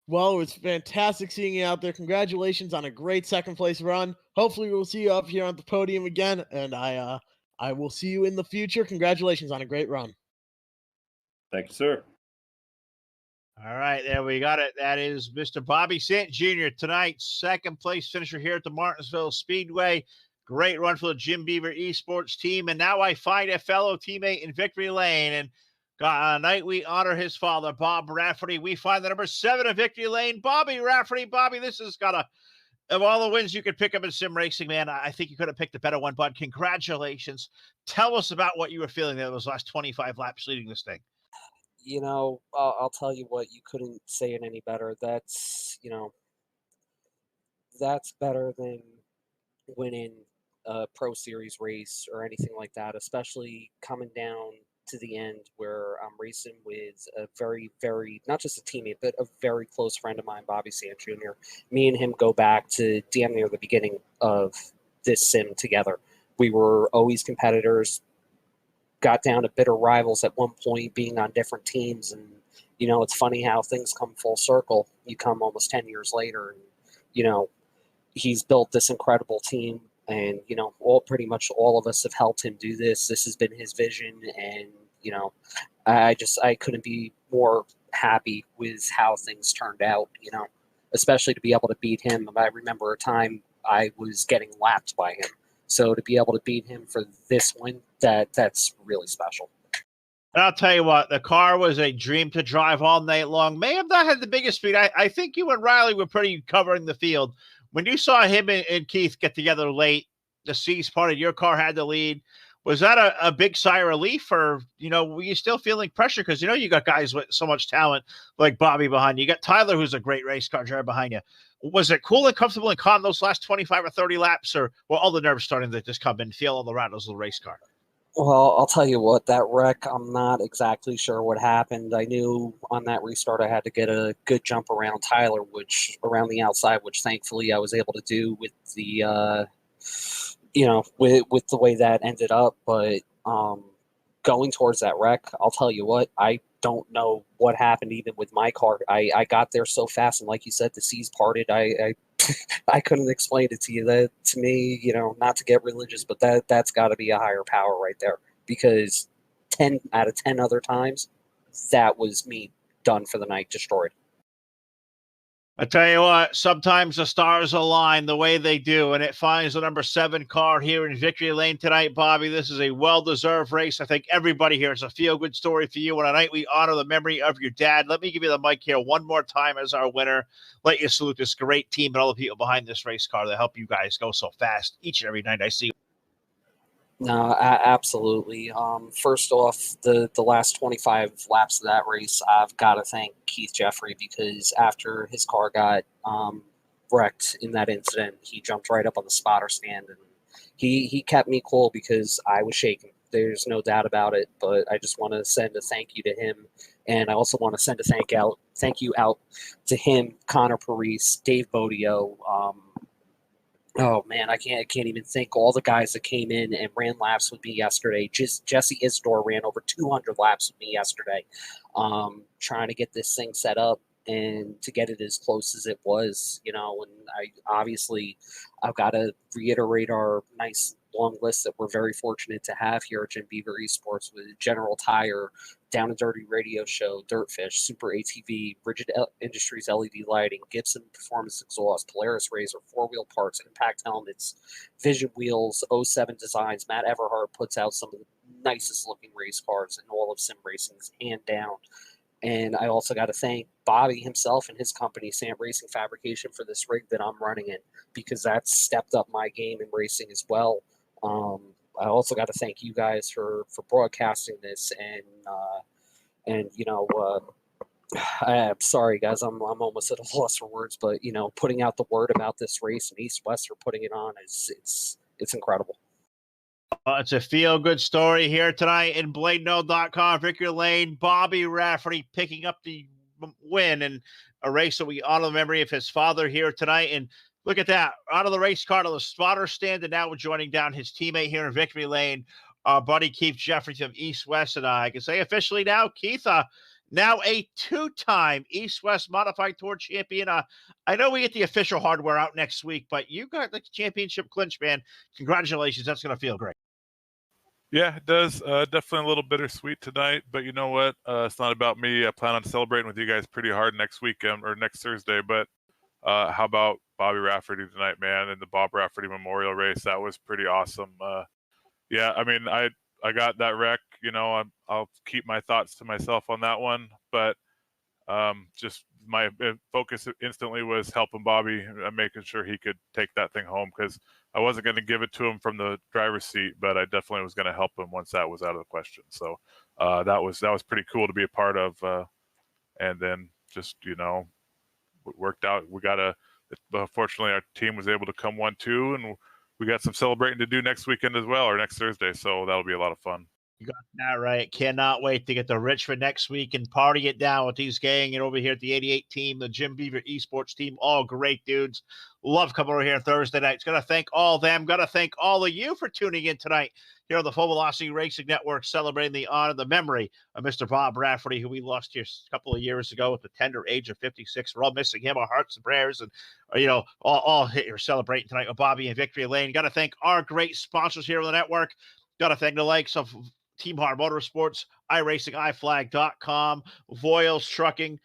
Well, it was fantastic seeing you out there. Congratulations on a great 2nd place run. Hopefully we'll see you up here on the podium again, and I will see you in the future. Congratulations on a great run. Thank you, sir. All right, there we got it. That is Mr. Bobby Sant Jr. tonight's 2nd place finisher here at the Martinsville Speedway. Great run for the Jim Beaver Esports team. And now I find a fellow teammate in victory lane. And tonight we honor his father, Bob Rafferty. We find the number 7 in victory lane, Bobby Rafferty. Bobby, this has got of all the wins you could pick up in sim racing, man, I think you could have picked a better one, bud. Congratulations. Tell us about what you were feeling there those last 25 laps leading this thing. I'll tell you what, you couldn't say it any better. That's better than winning a Pro Series race or anything like that, especially coming down to the end where I'm racing with a very, very, not just a teammate, but a very close friend of mine, Bobby Sant Jr. Me and him go back to damn near the beginning of this sim together. We were always competitors, got down to bitter rivals at one point, being on different teams. And, it's funny how things come full circle. You come almost 10 years later and, he's built this incredible team. And, pretty much all of us have helped him do this. This has been his vision. And, I couldn't be more happy with how things turned out, especially to be able to beat him. I remember a time I was getting lapped by him. So to be able to beat him for this win, that's really special. And I'll tell you what, the car was a dream to drive all night long. May have not had the biggest speed. I think you and Riley were pretty covering the field. When you saw him and Keith get together late, the C's part of your car had the lead. Was that a big sigh of relief, or, were you still feeling pressure? Because, you got guys with so much talent like Bobby behind you. You got Tyler, who's a great race car driver behind you. Was it cool and comfortable and calm those last 25 or 30 laps, or were all the nerves starting to just come and feel all the rattles of the race car? Well, I'll tell you what, that wreck, I'm not exactly sure what happened. I knew on that restart I had to get a good jump around Tyler, which around the outside, which thankfully I was able to do with the, with the way that ended up. But going towards that wreck, I'll tell you what, I don't know what happened even with my car. I got there so fast, and like you said, the seas parted. I couldn't explain it to you. That to me, not to get religious, but that's got to be a higher power right there. Because 10 out of 10 other times, that was me done for the night, destroyed. I tell you what, sometimes the stars align the way they do, and it finds the number 7 car here in Victory Lane tonight, Bobby. This is a well-deserved race. I think everybody here, it's a feel-good story for you. On a night we honor the memory of your dad. Let me give you the mic here one more time as our winner. Let you salute this great team and all the people behind this race car that help you guys go so fast each and every night I see. No, absolutely. First off, the last 25 laps of that race, I've got to thank Keith Jeffrey, because after his car got wrecked in that incident, he jumped right up on the spotter stand, and he kept me cool because I was shaking. There's no doubt about it. But I just want to send a thank you to him, and I also want to send a thank you out to him, Connor Parise, Dave Bodio. Oh man, I can't even think all the guys that came in and ran laps with me yesterday. Just Jesse Isidore ran over 200 laps with me yesterday, trying to get this thing set up and to get it as close as it was, And I've got to reiterate our nice long list that we're very fortunate to have here at Jim Beaver Esports, with General Tire, Down and Dirty Radio Show, Dirtfish, Super ATV, Rigid Industries LED Lighting, Gibson Performance Exhaust, Polaris Razor, Four Wheel Parts, Impact Helmets, Vision Wheels, 07 Designs. Matt Everhart puts out some of the nicest looking race cars in all of sim racing, hand down. And I also got to thank Bobby himself and his company, Sam Racing Fabrication, for this rig that I'm running in, because that's stepped up my game in racing as well. I also got to thank you guys for broadcasting this, and I'm sorry guys, I'm almost at a loss for words, but putting out the word about this race and EastWest for putting it on it's incredible. It's a feel-good story here tonight in BladeNo.com. Victory Lane, Bobby Rafferty picking up the win in a race that we honor the memory of his father here tonight. And look at that, out of the race car to the spotter stand, and now we're joining down his teammate here in Victory Lane, our buddy Keith Jeffrey from EastWest. And I can say officially now, Keith, now a 2-time EastWest Modified Tour champion. I know we get the official hardware out next week, but you got the championship clinch, man. Congratulations. That's going to feel great. Yeah, it does. Definitely a little bittersweet tonight, but you know what? It's not about me. I plan on celebrating with you guys pretty hard next weekend or next Thursday. But how about Bobby Rafferty tonight, man, and the Bob Rafferty Memorial Race? That was pretty awesome. Yeah, I mean, I got that wreck. I'll keep my thoughts to myself on that one. But just my focus instantly was helping Bobby and making sure he could take that thing home, because I wasn't going to give it to him from the driver's seat, but I definitely was going to help him once that was out of the question. So that was pretty cool to be a part of. And then just, it worked out. Fortunately, our team was able to come 1-2, and we got some celebrating to do next weekend as well, or next Thursday. So that'll be a lot of fun. You got that right. Cannot wait to get to Richmond next week and party it down with these gang and over here at the 88 team, the Jim Beaver Esports team. All great dudes. Love coming over here Thursday night. Got to thank all of them. Got to thank all of you for tuning in tonight here on the Full Velocity Racing Network, celebrating the honor, the memory of Mr. Bob Rafferty, who we lost here a couple of years ago at the tender age of 56. We're all missing him. Our hearts and prayers, and all here celebrating tonight with Bobby and Victory Lane. Got to thank our great sponsors here on the network. Got to thank the likes of Team Hard Motorsports, iRacing, iFlag.com, Voiles Trucking,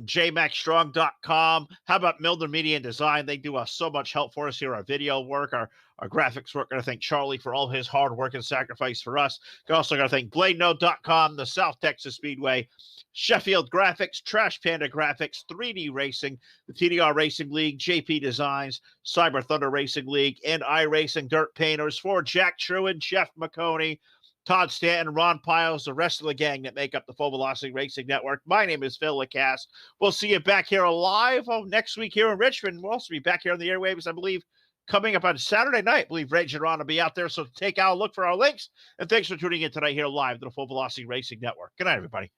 jmaxstrong.com. How about Milner Media and Design? They do so much help for us here. Our video work, our graphics work. Got to thank Charlie for all his hard work and sacrifice for us. Also got to thank BladeNote.com, the South Texas Speedway, Sheffield Graphics, Trash Panda Graphics, 3D Racing, the TDR Racing League, JP Designs, Cyber Thunder Racing League, and iRacing Dirt Painters. For Jack Truin, Jeff McConey, Todd Stanton, Ron Piles, the rest of the gang that make up the Full Velocity Racing Network. My name is Phil Lacasse. We'll see you back here live next week here in Richmond. We'll also be back here on the airwaves, I believe, coming up on Saturday night. I believe Reg and Ron will be out there, so take out a look for our links. And thanks for tuning in tonight here live to the Full Velocity Racing Network. Good night, everybody.